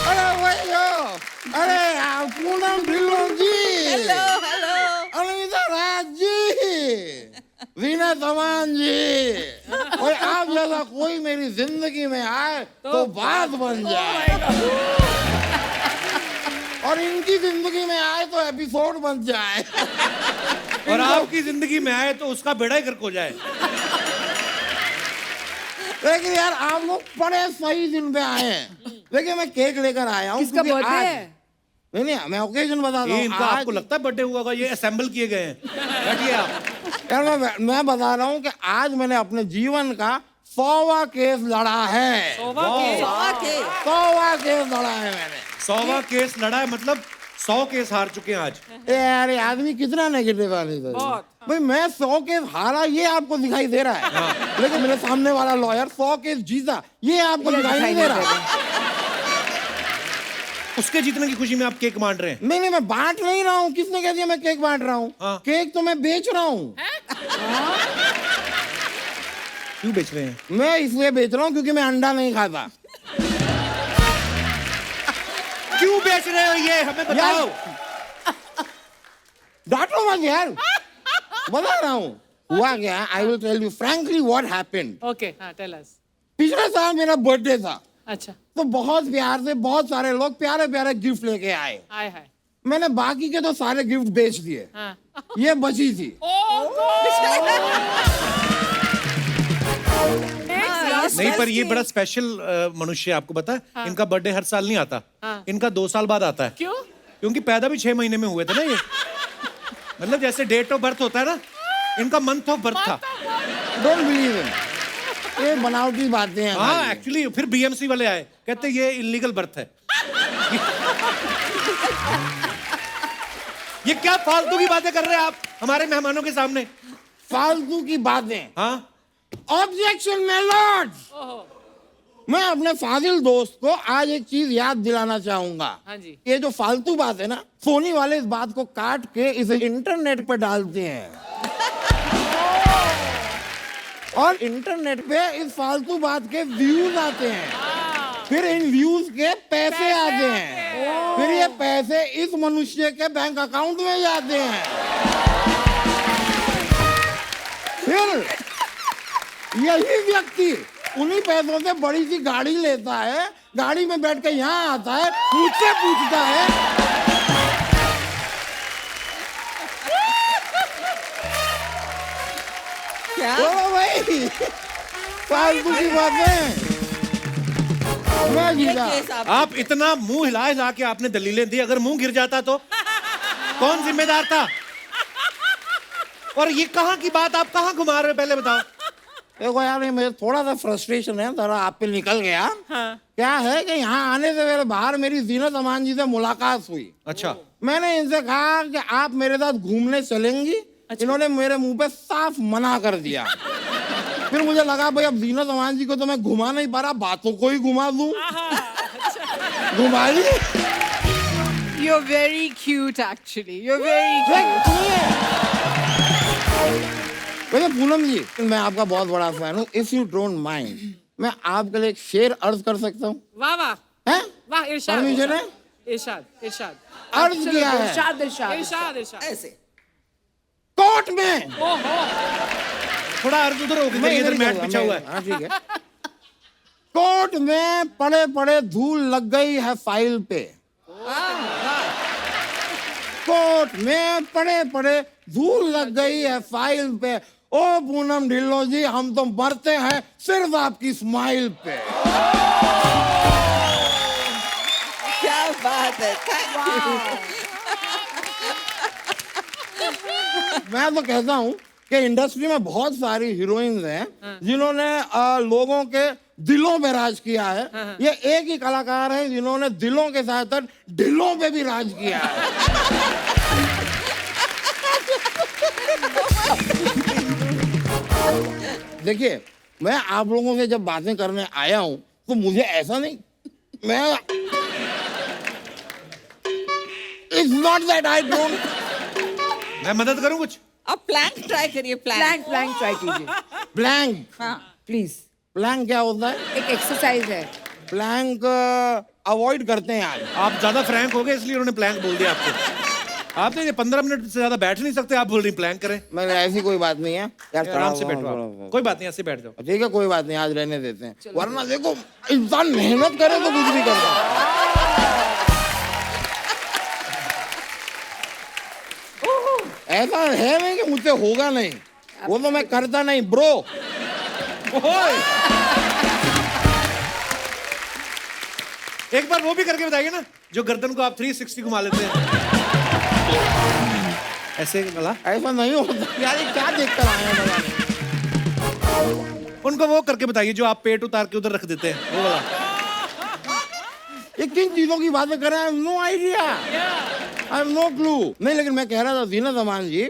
अरे भैया, अरे पूनम ढिल्लों जी, Hello, hello. अरे इधर राज जी, वीना जीना तमान जी, और आप जैसा कोई मेरी जिंदगी में आए तो बात बन जाए, और इनकी जिंदगी में आए तो एपिसोड बन जाए, और आपकी जिंदगी में आए तो उसका बेड़ा ही गर्क हो जाए। लेकिन यार आप लोग बड़े सही दिन पे आए हैं। देखिए मैं केक लेकर आया हूँ। किसका क्योंकि बर्थडे आज- है? नहीं, मैं ओकेजन बताता ये हूँ। इनका आज आपको लगता है बर्थडे हुआ होगा? ये असेंबल किए गए हैं। बैठिए आप। यार मैं बता रहा हूँ कि आज मैंने अपने जीवन का 100वां केस लड़ा है। 100 के 100वां केस लड़ा है मैंने। 100वां केस लड़ा है, मतलब 100 केस हार चुके हैं आज। यार ये आदमी कितना नेगेटिव आदमी था। भाई मैं 100 केस हारा ये आपको दिखाई दे रहा है, लेकिन मेरे सामने वाला लॉयर 100 केस जीता ये आपको दिखाई नहीं दे रहा। उसके जीतने की खुशी में आप केक बांट रहे हैं। नहीं, मैं बांट नहीं रहा हूँ। किसने कह दिया मैं केक बांट रहा हूँ? हाँ। केक तो मैं बेच रहा हूँ। क्यों बेच रहे हैं? मैं इसलिए बेच रहा हूँ क्योंकि मैं अंडा नहीं खाता। क्यों बेच रहे हो ये हमें बताओ। डांटो मत यार, बता रहा हूँ हुआ क्या। I will tell you frankly what happened. Okay, हाँ, टेल अस। पिछले साल मेरा बर्थडे था, अच्छा, तो बहुत प्यार से बहुत सारे लोग प्यारे प्यारे गिफ्ट लेके आए। हाय हाय। मैंने बाकी के तो सारे गिफ्ट बेच दिए, हाँ। ये बची थी। नहीं, पर ये बड़ा स्पेशल मनुष्य है, आपको पता है। इनका बर्थडे हर साल नहीं आता, इनका 2 साल बाद आता है। क्यों? क्योंकि पैदा भी 6 महीने में हुए थे ना ये। मतलब जैसे डेट ऑफ बर्थ होता है ना, इनका मंथ ऑफ बर्थ था। डोंट बिलीव इन, ये बनावटी बातें हैं। हाँ, एक्चुअली फिर बीएमसी वाले आए, कहते ये इलीगल बर्थ है। ये क्या फालतू की बातें कर रहे हैं आप हमारे मेहमानों के सामने? फालतू की बातें। हाँ, ऑब्जेक्शन माय लॉर्ड। मैं अपने फाजिल दोस्त को आज एक चीज याद दिलाना चाहूंगा। हाँ जी। ये जो फालतू बात है ना, सोनी वाले इस बात को काट के इसे इंटरनेट पर डालते हैं, और इंटरनेट पे इस फालतू बात के व्यूज आते हैं। फिर इन व्यूज के पैसे आते हैं, फिर ये पैसे इस मनुष्य के बैंक अकाउंट में जाते हैं। फिर यही व्यक्ति उन्हीं पैसों से बड़ी सी गाड़ी लेता है, गाड़ी में बैठ के यहाँ आता है, मुझसे पूछता है क्या? बोलो भाई, फालतू की बातें। मैं ये जीता। केस आप इतना मुंह हिला हिला के आपने दलीलें दी, अगर मुंह गिर जाता तो कौन जिम्मेदार था? और ये कहाँ की बात आप कहाँ घुमा रहे हो, पहले बताओ। देखो यार, ये मेरे थोड़ा सा फ्रस्ट्रेशन है, जरा आप पे निकल गया। क्या है कि यहाँ आने से पहले बाहर मेरी जीनत अमान जी से मुलाकात हुई। अच्छा, मैंने इनसे कहा कि आप मेरे साथ घूमने चलेंगी। इन्होंने मेरे मुंह पे साफ मना कर दिया। फिर मुझे लगा भाई अब जीनत अमान जी को तो मैं घुमा नहीं पा रहा, बातों को ही घुमा दूं। घुमा ली। You're very cute actually. You're very cute. वैसे पूनम जी, मैं आपका बहुत बड़ा फैन हूँ। इफ यू डोंट माइंड, मैं आपके लिए एक शेर अर्ज कर सकता हूँ? वाह वाह हैं? वाह, इरशाद। परमिशन है? इरशाद, इरशाद, अर्ज किया है इरशाद इरशाद इरशाद, इरशाद। ऐसे कोर्ट में। ओहो, थोड़ा अर्ज उधर होकर मैं इधर इधर मैट जाऊंगा, बिछा हुआ है। हाँ, ठीक है। कोर्ट में पड़े पड़े धूल लग गई है फाइल पे। कोर्ट में पड़े पड़े धूल लग गई है फाइल पे। ओ पूनम ढिल्लो जी, हम तो मरते हैं सिर्फ आपकी स्माइल पे। क्या बात है, थैंक यू। मैं तो कहता हूँ कि इंडस्ट्री में बहुत सारी हीरोइंस हैं जिन्होंने लोगों के दिलों पे राज किया है। ये एक ही कलाकार है जिन्होंने दिलों के साथ साथ ढिलों पे भी राज किया है। देखिए, मैं आप लोगों से जब बातें करने आया हूं तो मुझे ऐसा नहीं, मैं it's not that I don't. मैं मदद करूं कुछ? अब प्लैंक ट्राई करिए, प्लैंक। प्लैंक ट्राई कीजिए प्लैंक, प्लीज। प्लैंक क्या होता है? एक एक्सरसाइज है। प्लैंक अवॉइड करते हैं आज। आप ज्यादा फ्रैंक हो गए इसलिए उन्होंने प्लैंक बोल दिया आपको। आपने ये 15 मिनट से ज्यादा बैठ नहीं सकते, आप बोल रही प्लान करें। मैंने ऐसी कोई बात नहीं है यार, आराम से बैठो आप। कोई बात नहीं, ऐसे बैठ जाओ। ठीक है कोई बात नहीं, आज रहने देते हैं, वरना देखो इंसान मेहनत करे तो कुछ भी कर सकता है। ऐसा है नहीं कि मुझसे होगा नहीं, वो तो मैं करता नहीं ब्रो। एक बार वो भी करके बताइए ना, जो गर्दन को आप 360 घुमा लेते हैं ऐसे वाला। ऐसा नहीं होता यार, ये क्या देख कर आए हैं पता नहीं। उनको वो करके बताइए जो आप पेट उतार के उधर रख देते हैं, वो वाला। ये किन चीजों की बातें कर रहे हैं? No idea, I have no clue. नहीं लेकिन मैं कह रहा था जीनत अमान जी,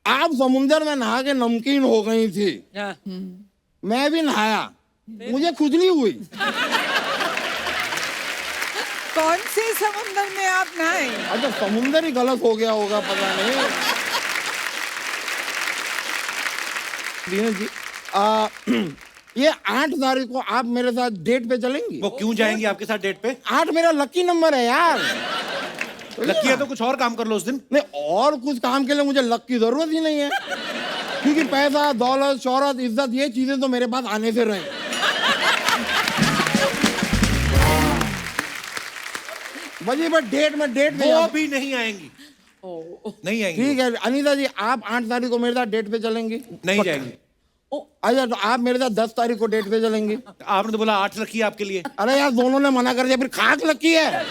आप समुंदर में नहा के नमकीन हो गई थी, मैं भी नहाया, मुझे खुजली हुई। कौन से समुंदर में आप नहाए? अच्छा समुंदर ही गलत हो गया होगा, पता नहीं। जीनत जी ये 8 तारीख को आप मेरे साथ डेट पे चलेंगी? वो क्यों जाएंगी आपके साथ डेट पे? 8 मेरा लकी नंबर है यार। लकी है तो कुछ और काम कर लो उस दिन। नहीं और कुछ काम के लिए मुझे लक की जरूरत ही नहीं है, क्योंकि पैसा दौलत शोहरत इज्जत ये चीजें तो मेरे पास आने से रहे। बजी बट डेट पे वो भी नहीं आएंगी, नहीं आएंगी। ठीक है अनीता जी, आप 8 तारीख को मेरे साथ डेट पे चलेंगी? नहीं जाएंगी। अच्छा तो आप मेरे साथ 10 तारीख को डेट पे चलेंगी? आपने तो बोला 8 रखी है आपके लिए। अरे यार दोनों ने मना कर दिया, फिर खाक लकी है।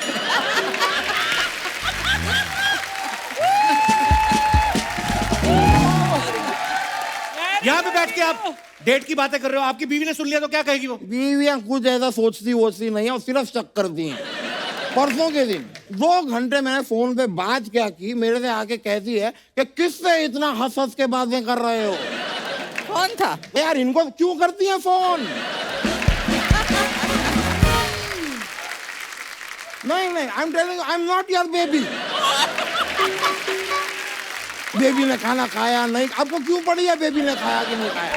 यहाँ पे बैठ के आप डेट की बातें कर रहे हो, आपकी बीवी ने सुन लिया तो क्या कहेगी वो? बीवियां कुछ ऐसा सोचती वोचती नहीं है, और सिर्फ शक करती हैं। परसों के दिन 2 घंटे मैंने फोन पे बात क्या की, मेरे से आके कहती है कि किससे इतना हंस हंस के बातें कर रहे हो। कौन था? यार इनको क्यों करती हैं फोन? नहीं I am telling I am not your baby. Baby ने खाना खाया नहीं, आपको क्यों पड़ी है बेबी ने खाया कि नहीं खाया?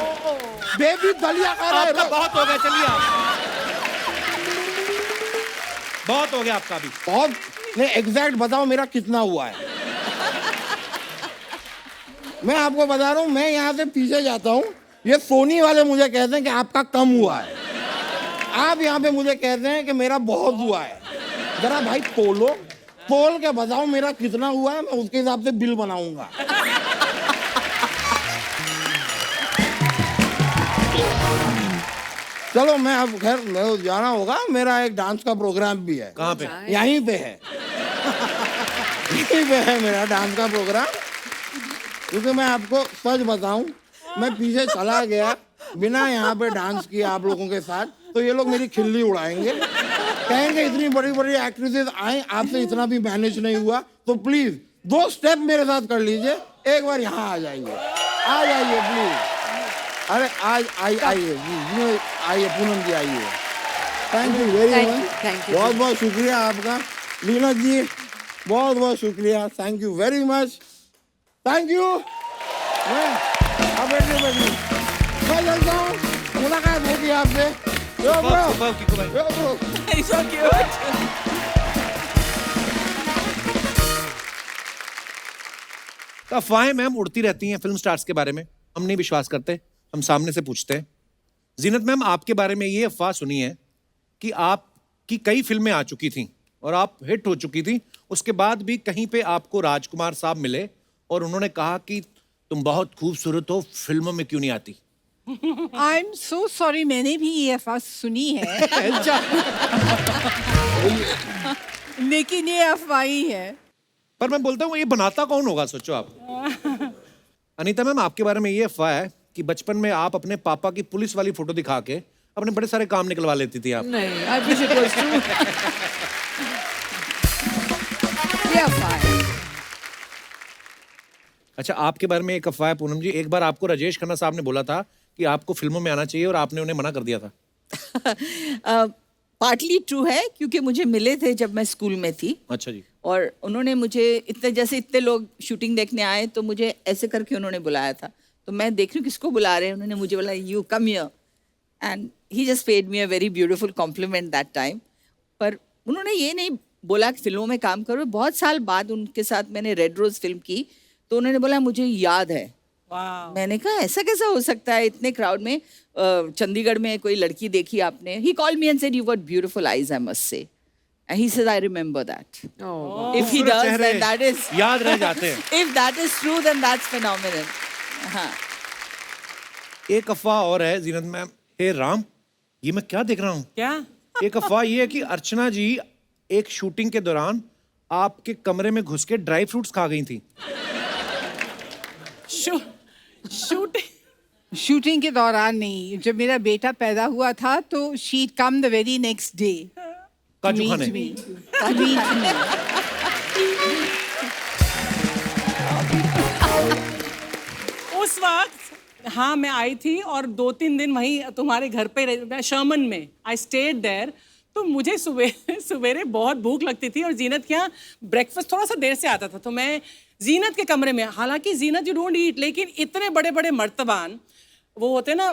बेबी दलिया खा रहा आपका है। बहुत हो गया, चलिए आप। बहुत हो गया आपका भी। बहुत नहीं, एग्जैक्ट बताओ मेरा कितना हुआ है? मैं आपको बता रहा हूँ, मैं यहाँ से पीछे जाता हूँ, ये सोनी वाले मुझे कहते हैं कि आपका कम हुआ है, आप यहाँ पे मुझे कहते हैं कि मेरा बहुत हुआ है। जरा भाई तोल के बताओ मेरा कितना हुआ है, मैं उसके हिसाब से बिल बनाऊंगा। चलो मैं अब खैर मैं जाना होगा, मेरा एक डांस का प्रोग्राम भी है। कहाँ पे? यहीं पे है। यहीं पे है मेरा डांस का प्रोग्राम। क्योंकि मैं आपको सच बताऊं, मैं पीछे चला गया बिना यहाँ पे डांस किया आप लोगों के साथ, तो ये लोग मेरी खिल्ली उड़ाएंगे, कहेंगे इतनी बड़ी बड़ी एक्ट्रेसेस आई, आपसे इतना भी मैनेज नहीं हुआ, तो प्लीज 2 स्टेप मेरे साथ कर लीजिए, एक बार यहाँ आ जाइए प्लीज। अरे आज आइए पूनम जी आइए। थैंक यू वेरी मच, बहुत बहुत शुक्रिया आपका। लीना जी बहुत बहुत शुक्रिया, thank you very much, thank you. मैं चलता हूँ, मुलाकात होगी आपसे। He's so cute. अफवाहें मैम उड़ती रहती हैं फिल्म स्टार्स के बारे में, हम नहीं विश्वास करते, हम सामने से पूछते हैं। जीनत मैम, आपके बारे में ये अफवाह सुनी है कि आपकी कई फिल्में आ चुकी थीं और आप हिट हो चुकी थी, उसके बाद भी कहीं पे आपको राजकुमार साहब मिले और उन्होंने कहा कि तुम बहुत खूबसूरत हो, फिल्मों में क्यों नहीं आती? आई एम सो सॉरी, मैंने भी ये अफवाह सुनी है। लेकिन ये अफवाह ही है। पर मैं बोलता हूँ ये बनाता कौन होगा, सोचो आप। अनीता मैम, आपके बारे में ये अफवाह है कि बचपन में आप अपने पापा की पुलिस वाली फोटो दिखा के अपने बड़े सारे काम निकलवा लेती थी आप। नहीं, I wish it was true. ये अफवाह है। अच्छा, आपके बारे में एक अफवाह है पूनम जी, एक बार आपको राजेश खन्ना साहब ने बोला था कि आपको फिल्मों में आना चाहिए और आपने उन्हें मना कर दिया था। पार्टली ट्रू है, क्योंकि मुझे मिले थे जब मैं स्कूल में थी। अच्छा जी। और उन्होंने मुझे इतने लोग शूटिंग देखने आए, तो मुझे ऐसे करके उन्होंने बुलाया था। तो मैं देख रही हूँ किसको बुला रहे हैं, उन्होंने मुझे बोला you come here, and he just paid me a very beautiful compliment that time. पर उन्होंने ये नहीं बोला कि फिल्मों में काम करो। बहुत साल बाद उनके साथ मैंने रेड रोज फिल्म की, तो उन्होंने बोला मुझे याद है। वाह। मैंने कहा ऐसा कैसा हो सकता है इतने क्राउड में, चंडीगढ़ में कोई लड़की देखी आपने? He called me and said you got beautiful eyes, I must say. And he says, I remember that. If he खूबसूरत does, चेहरे then that is... याद रह जाते हैं। If that is true, then that's phenomenal. हाँ। एक अफवाह और है जीनत मैम, हे राम, ये मैं क्या देख रहा हूँ? क्या? एक अफवाह ये है कि अर्चना जी एक शूटिंग के दौरान आपके कमरे में घुस के ड्राई फ्रूट्स खा गई थी। शूटिंग के दौरान नहीं, जब मेरा बेटा पैदा हुआ था तो she come the very next day काजू खाने। उस वक्त हाँ मैं आई थी और 2-3 दिन वहीं तुम्हारे घर पे शर्मन में आई स्टेड देयर। तो मुझे सवेरे बहुत भूख लगती थी और जीनत के यहाँ ब्रेकफास्ट थोड़ा सा देर से आता था, तो मैं जीनत के कमरे में, हालांकि जीनत यू डोंट ईट, लेकिन इतने बड़े बड़े मर्तबान वो होते हैं ना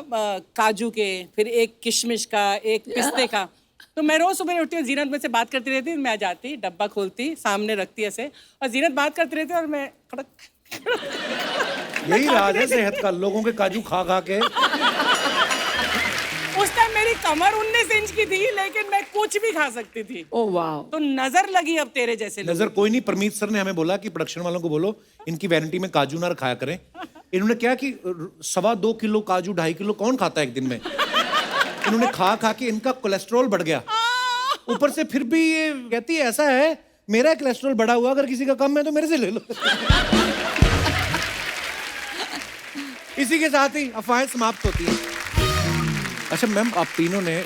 काजू के, फिर एक किशमिश का, एक पिस्ते का, तो मैं रोज सुबह उठती हूँ, जीनत में से बात करती रहती, मैं आ जाती, डब्बा खोलती, सामने रखती ऐसे, और जीनत बात करती रहती और मैं यही राज है सेहत का, लोगों के काजू खा खा के। उस टाइम मेरी कमर 19 इंच की थी, लेकिन मैं कुछ भी खा सकती थी। ओह वाह। तो नजर लगी अब तेरे जैसे लोगों नजर कोई नहीं, परमीत सर ने हमें बोला कि प्रोडक्शन वालों को बोलो इनकी वैनिटी में काजू ना रखाया करें। इन्होंने क्या कि 2.25 किलो काजू 2.5 किलो कौन खाता है एक दिन में? इन्होंने खा खा के इनका कोलेस्ट्रॉल बढ़ गया। ऊपर से फिर भी ये कहती है ऐसा है मेरा कोलेस्ट्रॉल बढ़ा हुआ, अगर किसी का कम है तो मेरे से ले लो। इसी के साथ ही अफवाहें समाप्त होती हैं। अच्छा मैम, आप तीनों ने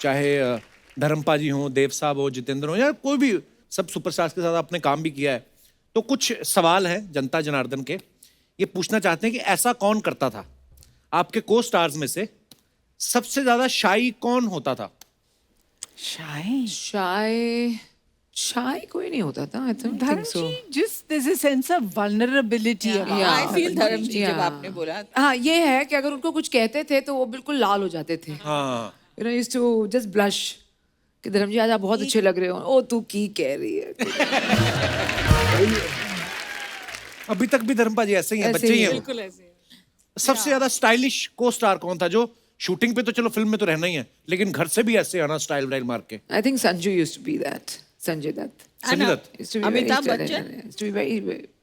चाहे धर्मपा जी हों, देव साहब हो, जितेंद्र हो, या कोई भी, सब सुपरस्टार्स के साथ आपने काम भी किया है, तो कुछ सवाल हैं जनता जनार्दन के। ये पूछना चाहते हैं कि ऐसा कौन करता था आपके को स्टार्स में से सबसे ज्यादा शाई कौन होता था? शाय कोई नहीं होता था। I think so. just there's a sense of vulnerability about Yeah. I feel धर्म जी जब Yeah. आपने बोला, हाँ, ये है कि अगर उनको कुछ कहते थे तो वो बिल्कुल लाल हो जाते थे। हाँ, You know, used to just blush कि धर्म जी आज आप बहुत अच्छे लग रहे हो। ओ तू की कह रही है? अभी तक भी धर्मपा जी ऐसे ही हैं, ऐसे बच्चे ही ही हैं हैं। वो। बिल्कुल ऐसे हैं। सबसे ज्यादा स्टाइलिश को स्टार कौन था जो शूटिंग पे, तो चलो फिल्म में तो रहना ही है, लेकिन घर से भी ऐसे आना स्टाइल वाइल मार के? I think Sanju used to be that. Sanjay Dutt. Sanjay Dutt. Used to be Amitabh very Bachchan? stylish. Used to be very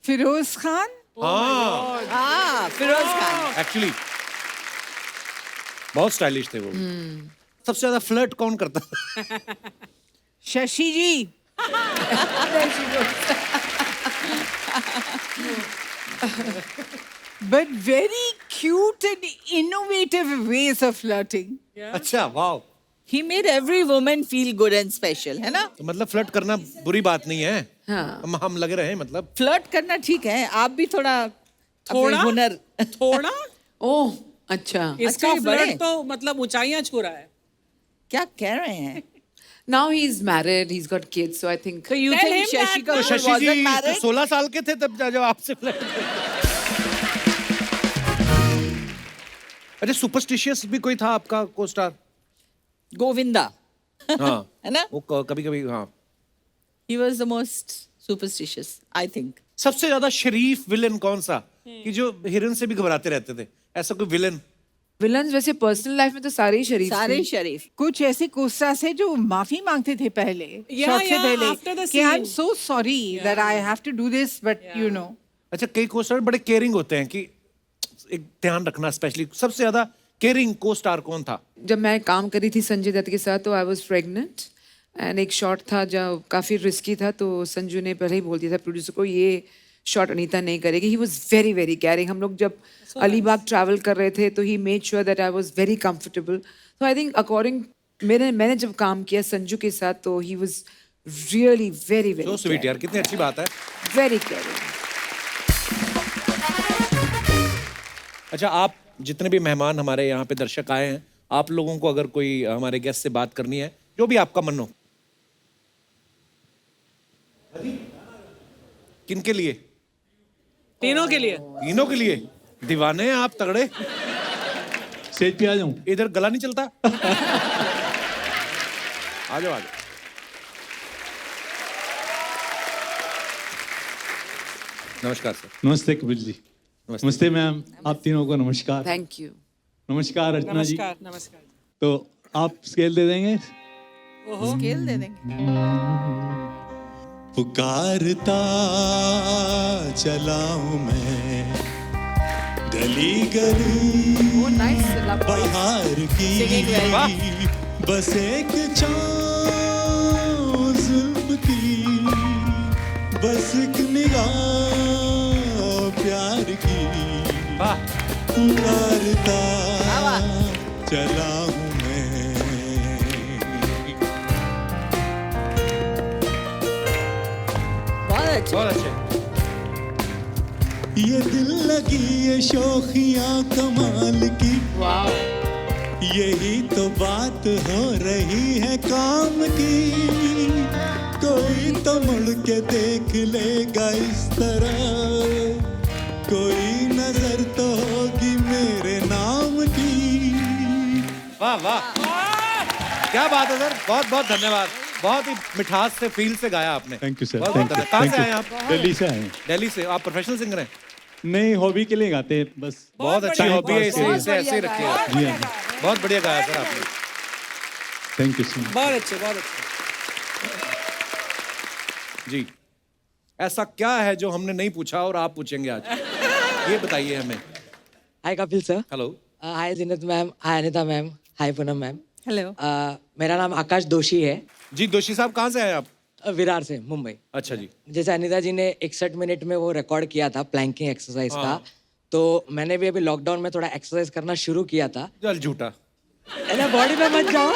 Firoz Khan. हाँ, हाँ फिरोज खान। एक्चुअली बहुत स्टाइलिश थे वो। सबसे ज्यादा फ्लर्ट कौन करता था? शशि जी। But very cute and innovative ways of flirting. अच्छा, वाह। He made every woman feel good and special, है ना? तो मतलब फ्लर्ट करना बुरी बात नहीं है। हाँ। हम लगे रहे मतलब। फ्लर्ट करना ठीक है, आप भी थोड़ा थोड़ा? अपने हुनर थोड़ा ओह अच्छा। इसका ये बड़े। फ्लर्ट तो मतलब ऊंचाइयां छू रहा है। क्या कह रहे हैं? Now he's married. He's got kids. So I think. So you Tell think him Shashi that Kapoor तो शशि जी wasn't तो married? 16 साल के थे तब जब आपसे फ्लर्ट करते। अच्छा, सुपरस्टिशियस भी कोई था आपका को स्टार? गोविंदा, हाँ, है ना? वो कभी कभी, हाँ। He was the most superstitious, I think. सबसे ज्यादा शरीफ विलन कौन सा कि जो हीरोइन से भी घबराते रहते थे? ऐसा कोई विलन? Villains वैसे पर्सनल लाइफ में तो सारे ही शरीफ सारे थे। शरीफ। कुछ ऐसे कोस्टार्स है जो माफी मांगते थे पहले, Yeah, शॉट से yeah, पहले, after the कि I am scene. So sorry that I have to do this, but you know. अच्छा, कई को स्टार बड़े केयरिंग होते हैं कि एक ध्यान रखना, स्पेशली सबसे ज्यादा केयरिंग को स्टार कौन था? जब मैं काम करी थी संजय दत्त के साथ तो आई वाज प्रेग्नेंट एंड एक शॉट था जो काफ़ी रिस्की था, तो संजू ने पहले ही बोल दिया था प्रोड्यूसर को ये शॉट अनीता नहीं करेगी। He was very very caring. हम लोग जब अलीबाग ट्रैवल कर रहे थे तो he made sure that I was very comfortable. तो आई थिंक अकॉर्डिंग मैंने जब काम किया संजू के साथ तो he was really very very so sweet यार, कितनी अच्छी बात है। Very caring. अच्छा, आप जितने भी मेहमान हमारे यहाँ पे दर्शक आए हैं, आप लोगों को अगर कोई हमारे गेस्ट से बात करनी है, जो भी आपका मन हो। किनके लिए? तीनों के लिए। तीनों के लिए। दीवाने हैं आप तगड़े। स्टेज पे आ जाऊं? इधर गला नहीं चलता? आ जाओ आ जाओ। नमस्कार सर। नमस्ते कपिल जी। नमस्ते मैम, आप तीनों को नमस्कार। Thank you. नमस्कार अर्चना जी। नमस्कार नमस्कार। तो आप स्केल दे देंगे? स्केल दे देंगे। पुकारता चलाऊं मैं गली गली Oh, nice. बाहर की बस एक छाँव जुल्म की, बस एक निगाह प्यार की। वाह। पुकारता चला हूँ मैं। बहुत अच्छे। बहुत अच्छे। ये दिल लगी ये शोखियाँ कमाल की, यही तो बात हो रही है काम की। कोई तो मुड़ के देख लेगा इस तरह, कोई नजर तो होगी मेरे नाम की। वाह वाह, क्या बात है सर, बहुत बहुत धन्यवाद। बहुत ही मिठास से, फील से गाया आपने। Thank you sir. बहुत थैंक बहुत यू। धन्यवाद। कहाँ से थैंक आए यू। आप? दिल्ली से आए हैं। दिल्ली से। आप प्रोफेशनल सिंगर हैं? नहीं, हॉबी के लिए गाते हैं बस। बहुत अच्छी बढ़िया, हॉबी है, बहुत इसे बढ़िया इसे ऐसे ही रखिए। जी हाँ जी। बहुत बढ़िया गाया सर आपने। Thank you so much. बहुत अच्छे बहुत अच्छे। जी, ऐसा क्या है जो हमने नहीं पूछा और आप पूछेंगे आज? ये बताइए हमें। हाय कपिल सर। हेलो। हाय जिन्नत मैम, हाय अनिता मैम, हाय पूनम मैम। हेलो। मेरा नाम आकाश दोषी है, जी दोषी साहब, कहाँ से आए आप? विरार से, मुंबई। अच्छा जी। जैसे अनिता जी ने 61 मिनट में वो रिकॉर्ड किया था प्लैंकिंग एक्सरसाइज का, तो मैंने भी अभी लॉकडाउन में थोड़ा एक्सरसाइज करना शुरू किया था। चल झूठा। अरे बॉडी में मत जाओ।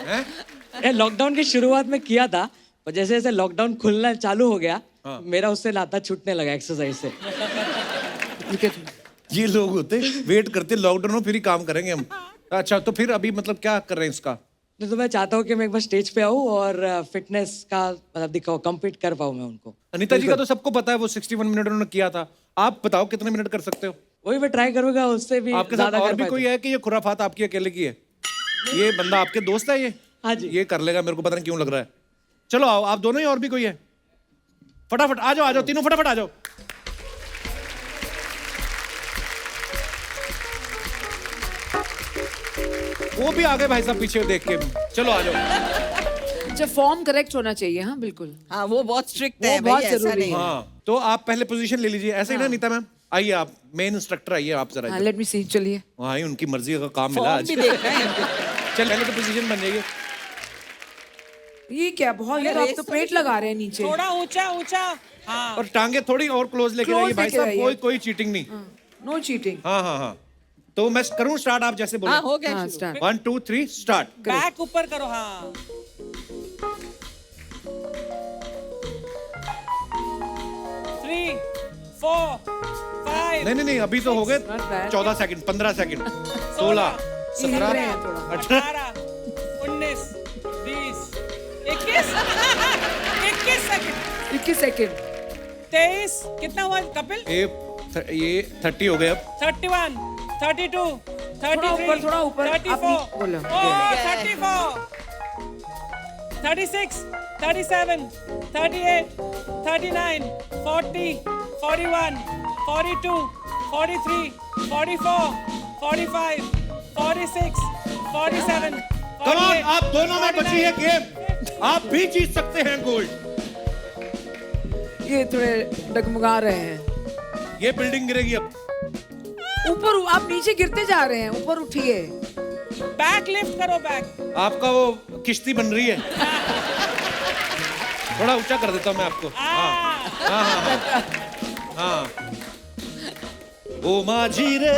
हैं? लॉकडाउन की शुरुआत में किया था, और जैसे जैसे लॉकडाउन खुलना चालू हो गया, मेरा उससे नाता छूटने लगा एक्सरसाइज से। ये लोग होते वेट करते लॉकडाउन हो फिर ही काम करेंगे हम। अच्छा, तो फिर अभी मतलब क्या कर रहे हैं इसका? तो मैं चाहता हूँ कि मैं एक बार स्टेज पे आऊँ और फिटनेस का मतलब दिखाओ, कम्पीट कर पाऊँ मैं उनको। अनीता जी का तो सबको पता है, वो 61 मिनट उन्होंने किया था। आप बताओ कितने मिनट कर सकते हो? वही मैं ट्राई करूंगा, उससे भी आपके साथ ज्यादा और कर भी पाए कोई तो। है कि ये खुराफात आपकी अकेले की है? ये बंदा आपके दोस्त है ये? हाँ जी। ये कर लेगा, मेरे को पता नहीं क्यों लग रहा है। चलो आओ, आप दोनों ही, और भी कोई है? फटाफट आ जाओ, तीनों फटाफट आ जाओ। वो भी आ गए भाई साहब पीछे देख के। चलो आ जाओ। अच्छा, फॉर्म करेक्ट होना चाहिए। हाँ बिल्कुल। हाँ, वो बहुत स्ट्रिक्ट वो है बहुत भाई, ऐसा जरूरी नहीं है। है। हाँ, तो आप पहले पोजीशन ले लीजिए, ऐसे ही ना नीता मैम? आइए आप, मेन इंस्ट्रक्टर आइए आप जरा। हाँ, लेट मी सी। चलिए। वहाँ ही उनकी मर्जी का काम मिला फॉर्म आज। भी देख रहे हैं। चल पहले तो पोजीशन बन जाइए। ये क्या बहुत, ये तो आप तो पेट लगा रहे हैं नीचे। थोड़ा ऊंचा ऊंचा। हाँ। और टांगे थोड़ी और क्लोज लेके Close जाइए भाई लेके साहब, जाइए। कोई चीटिंग नहीं। No cheating. हाँ हाँ हाँ, तो मैं करूँ स्टार्ट, आप जैसे बोले? हाँ, हो गया हाँ, शुरू। स्टार्ट। 1 2 3 स्टार्ट। बैक ऊपर करो। हाँ। 3 4 5 नहीं नहीं नहीं, अभी तो हो गए Not bad. 14 सेकंड, 15 सेकंड, 16 हिल 17 रहे हैं थोड़ा। 18 18 19 20 21 21 सेकंड 21 सेकंड। 23 कितना हुआ कपिल? ये 30 हो गए अब। 31 32 33 थोड़ा ऊपर, आप 34 नहीं बोलो। Oh, 34 36 37 38 39 40 41 42 43 44 45 46 47 कम ऑन, आप दोनों में बची है गेम, आप भी जीत सकते हैं गोल्ड। ये थोड़े डगमगा रहे हैं। ये बिल्डिंग गिरेगी अब। ऊपर, आप नीचे गिरते जा रहे हैं, ऊपर उठिए। बैक लिफ्ट करो बैक। आपका वो किश्ती बन रही है। थोड़ा ऊंचा कर देता हूं मैं आपको। हाँ हाँ हाँ हाँ। ओ माझी रे।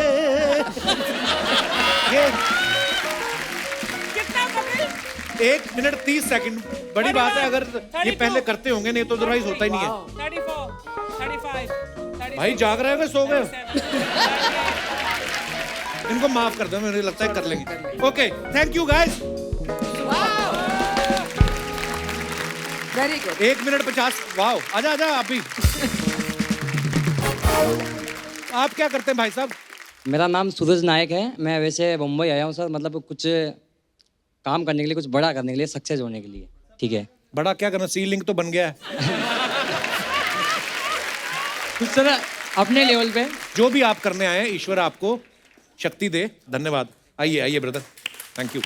ये कितना कपिल? 1 मिनट 30 सेकंड, बड़ी बात है अगर ये पहले करते होंगे, नहीं तो अदरवाइज होता ही नहीं है। 34 35 36 भाई जाग रहे हो, सो गए? 37 इनको माफ कर दो, मुझे लगता है कर लेंगे। Okay, thank you guys. Very good. 1 minute 50। Wow, आजा आजा आप भी। आप क्या करते हैं भाई साहब? मेरा नाम सूरज नायक है। मैं वैसे मुंबई आया हूँ सर, मतलब कुछ काम करने के लिए, कुछ बड़ा करने के लिए, सक्सेस होने के लिए। ठीक है। बड़ा क्या करना, सीलिंग तो बन गया है। सर अपने लेवल पे जो भी आप करने आए हैं, ईश्वर आपको शक्ति दे। धन्यवाद। आइए आइए ब्रदर, थैंक यू।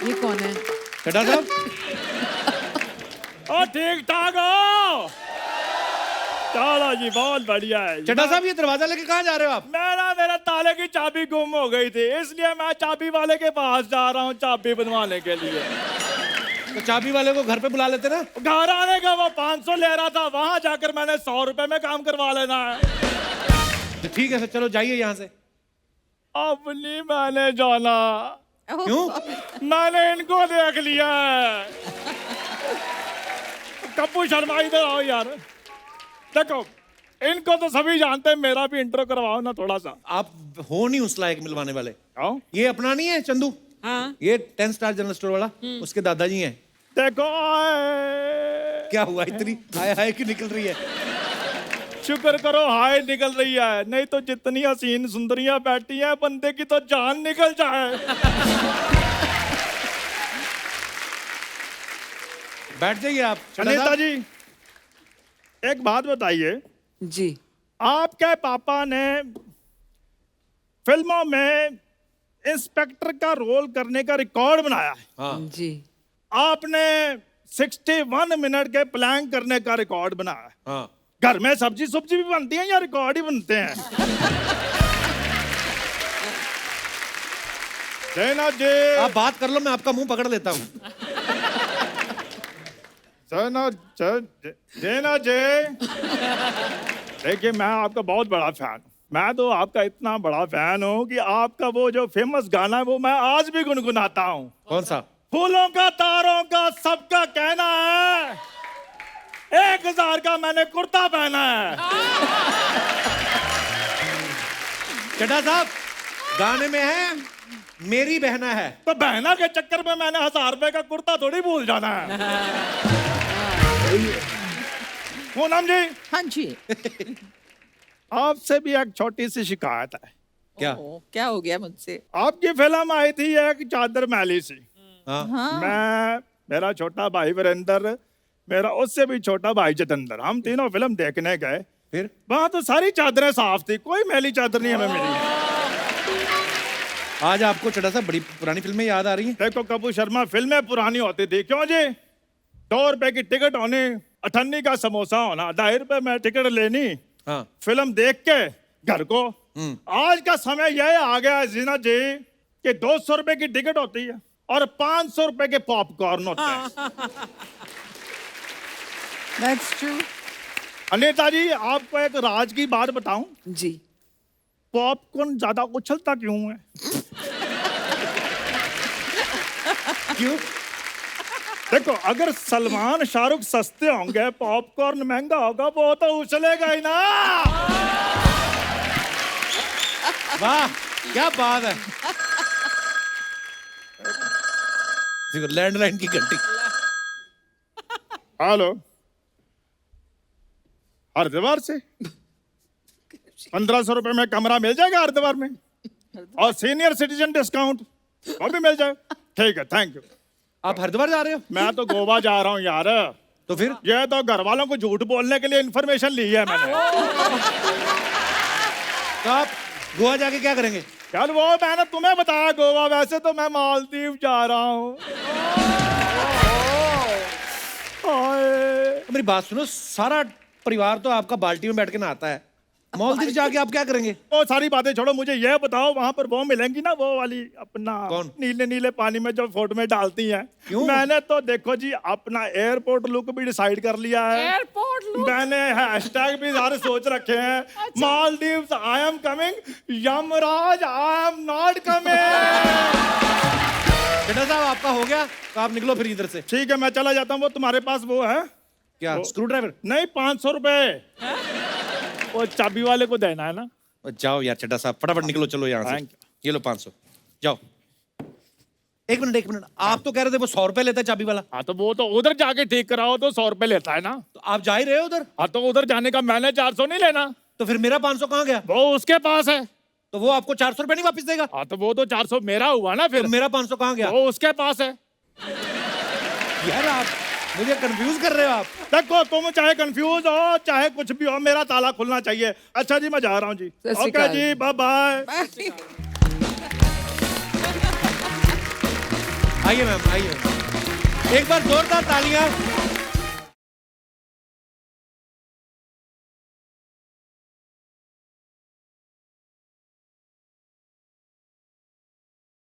ये कौन है? चड्ढा साहब, ठीक ठाक हो? चलो जी, बहुत बढ़िया है। चड्ढा साहब, ये दरवाजा लेके कहाँ जा रहे हो आप? मेरे ताले की चाबी गुम हो गई थी, इसलिए मैं चाबी वाले के पास जा रहा हूँ चाबी बनवाने के लिए। तो चाबी वाले को घर पे बुला लेते ना। घर आने का वो 500 ले रहा था, वहां जाकर मैंने 100 रुपए में काम करवा लेना है। तो ठीक है सर, चलो जाइए यहाँ से। अब नहीं मैंने जाना, क्यों? मैंने इनको देख लिया है। कप्पू शर्मा इधर आओ यार। देखो, इनको तो सभी जानते हैं, मेरा भी इंट्रो करवाओ ना थोड़ा सा। आप हो नहीं उस लायक मिलवाने वाले। आओ। ये अपना नहीं है चंदू? हाँ। ये 10 स्टार जनरल स्टोर वाला, उसके दादाजी हैं। देखो क्या हुआ, इतनी हाय हाय क्यों निकल रही है? शुक्र करो हाय निकल रही है, नहीं तो जितनी हसीन सुंदरियां बैठी हैं बंदे की तो जान निकल जाए। बैठ जाइए आप। अनीता जी, एक बात बताइए जी। आपके पापा ने फिल्मों में इंस्पेक्टर का रोल करने का रिकॉर्ड बनाया है। हाँ। जी। आपने 61 मिनट के प्लान करने का रिकॉर्ड बनाया है। हाँ। घर में सब्जी सुब्जी भी बनती है या रिकॉर्ड ही बनते हैं? जैना जी, आप बात कर लो, मैं आपका मुंह पकड़ लेता हूँ। जैना जी, देखिए मैं आपका बहुत बड़ा फैन हूँ। मैं तो आपका इतना बड़ा फैन हूँ कि आपका वो जो फेमस गाना है वो मैं आज भी गुनगुनाता हूँ। कौन सा? फूलों का तारों का सबका कहना है, 1000 का मैंने कुर्ता पहना है। चड्ढा साहब, गाने में है मेरी बहना है। तो बहना के चक्कर में मैंने 1000 रुपए का कुर्ता थोड़ी भूल जाना है। पूनम जी। हाँ जी। आपसे भी एक छोटी सी शिकायत है। क्या? क्या हो गया मुझसे? आपकी फिल्म आई थी एक चादर मैली सी। हाँ। मैं, मेरा छोटा भाई वीरेंद्र, मेरा उससे भी छोटा भाई जितेंद्र, हम तीनों फिल्म देखने गए। फिर वहां तो सारी चादरें साफ थी, कोई मैली चादर नहीं हमें मिली। आज आपको चड्ढा साहब बड़ी पुरानी फिल्में याद आ रही हैं? देखो कपूर शर्मा, फिल्में पुरानी होती थी, क्यों जी? 2 रुपए की टिकट होनी, 98 का समोसा होना, 2.5 रुपए में टिकट लेनी, हाँ। फिल्म देख के घर को। आज का समय यह आ गया है जीना जी कि 200 रुपए की टिकट होती है और 500 रुपए के पॉपकॉर्न होते हैं। That's true. अनीता जी, आपको एक राज की बात बताऊं? जी। पॉपकॉर्न ज्यादा उछलता क्यों है? क्यों? देखो, अगर सलमान शाहरुख सस्ते होंगे, पॉपकॉर्न महंगा होगा, वो तो उछलेगा ही ना। वाह, क्या बात है। देखो, लैंडलाइन की घंटी। हेलो, हरिद्वार से 1500 रुपए में कमरा मिल जाएगा हरिद्वार में, और सीनियर सिटीजन डिस्काउंट वो भी मिल जाएगा। ठीक है, थैंक यू। आप हरिद्वार जा रहे हो? मैं तो गोवा जा रहा हूँ यार। तो फिर? ये तो घर वालों को झूठ बोलने के लिए इन्फॉर्मेशन ली है मैंने। तो आप गोवा जाके क्या करेंगे? यार वो मैंने तुम्हें बताया गोवा, वैसे तो मैं मालदीव जा रहा हूँ। मेरी बात सुनो, सारा परिवार तो आपका बाल्टी में बैठ के नहाता है, मालदीव जाके आप क्या करेंगे? वो सारी बातें छोड़ो, मुझे ये बताओ वहां पर वो मिलेंगी ना, वो वाली अपना कौन? नीले नीले पानी में जो फोटो में डालती हैं। क्यों? मैंने तो देखो जी अपना एयरपोर्ट लुक भी डिसाइड कर लिया है। Airport look? मैंने हैशटैग भी सारे सोच रखे हैं। Maldives I am coming, Yamraj I am not coming. Chadha साहब, आपका हो गया तो आप निकलो फिर इधर से। ठीक है, मैं चला जाता हूँ। वो तुम्हारे पास वो है क्या? Screw driver? नहीं, 500 रुपए वो चाबी वाले को देना है ना। जाओ यार चड्ढा साहब, फटाफट निकलो, चलो यहाँ से। Thank ये लो 500, जाओ। एक मिनट, आप तो कह रहे थे वो 100 रुपए लेता है चाबी वाला। हाँ तो वो तो उधर जाके ठीक कराओ तो 100 रुपए लेता है ना। तो आप जा ही रहे हो उधर? हाँ तो उधर जाने का मैंने 400 नहीं लेना। तो फिर मेरा 500 कहाँ गया? वो उसके पास है। तो वो आपको 400 रुपए नहीं वापस देगा? हाँ तो वो तो 400 मेरा हुआ ना फिर। तो मेरा 500 कहाँ गया? वो उसके पास है। यार आप मुझे कंफ्यूज कर रहे हो आप। देखो तुम चाहे कंफ्यूज हो चाहे कुछ भी हो, मेरा ताला खुलना चाहिए। अच्छा जी मैं जा रहा हूँ जी। सत श्री ओके अकाल। जी बाय बाय। आइए मैम, आइए। एक बार जोरदार तालियां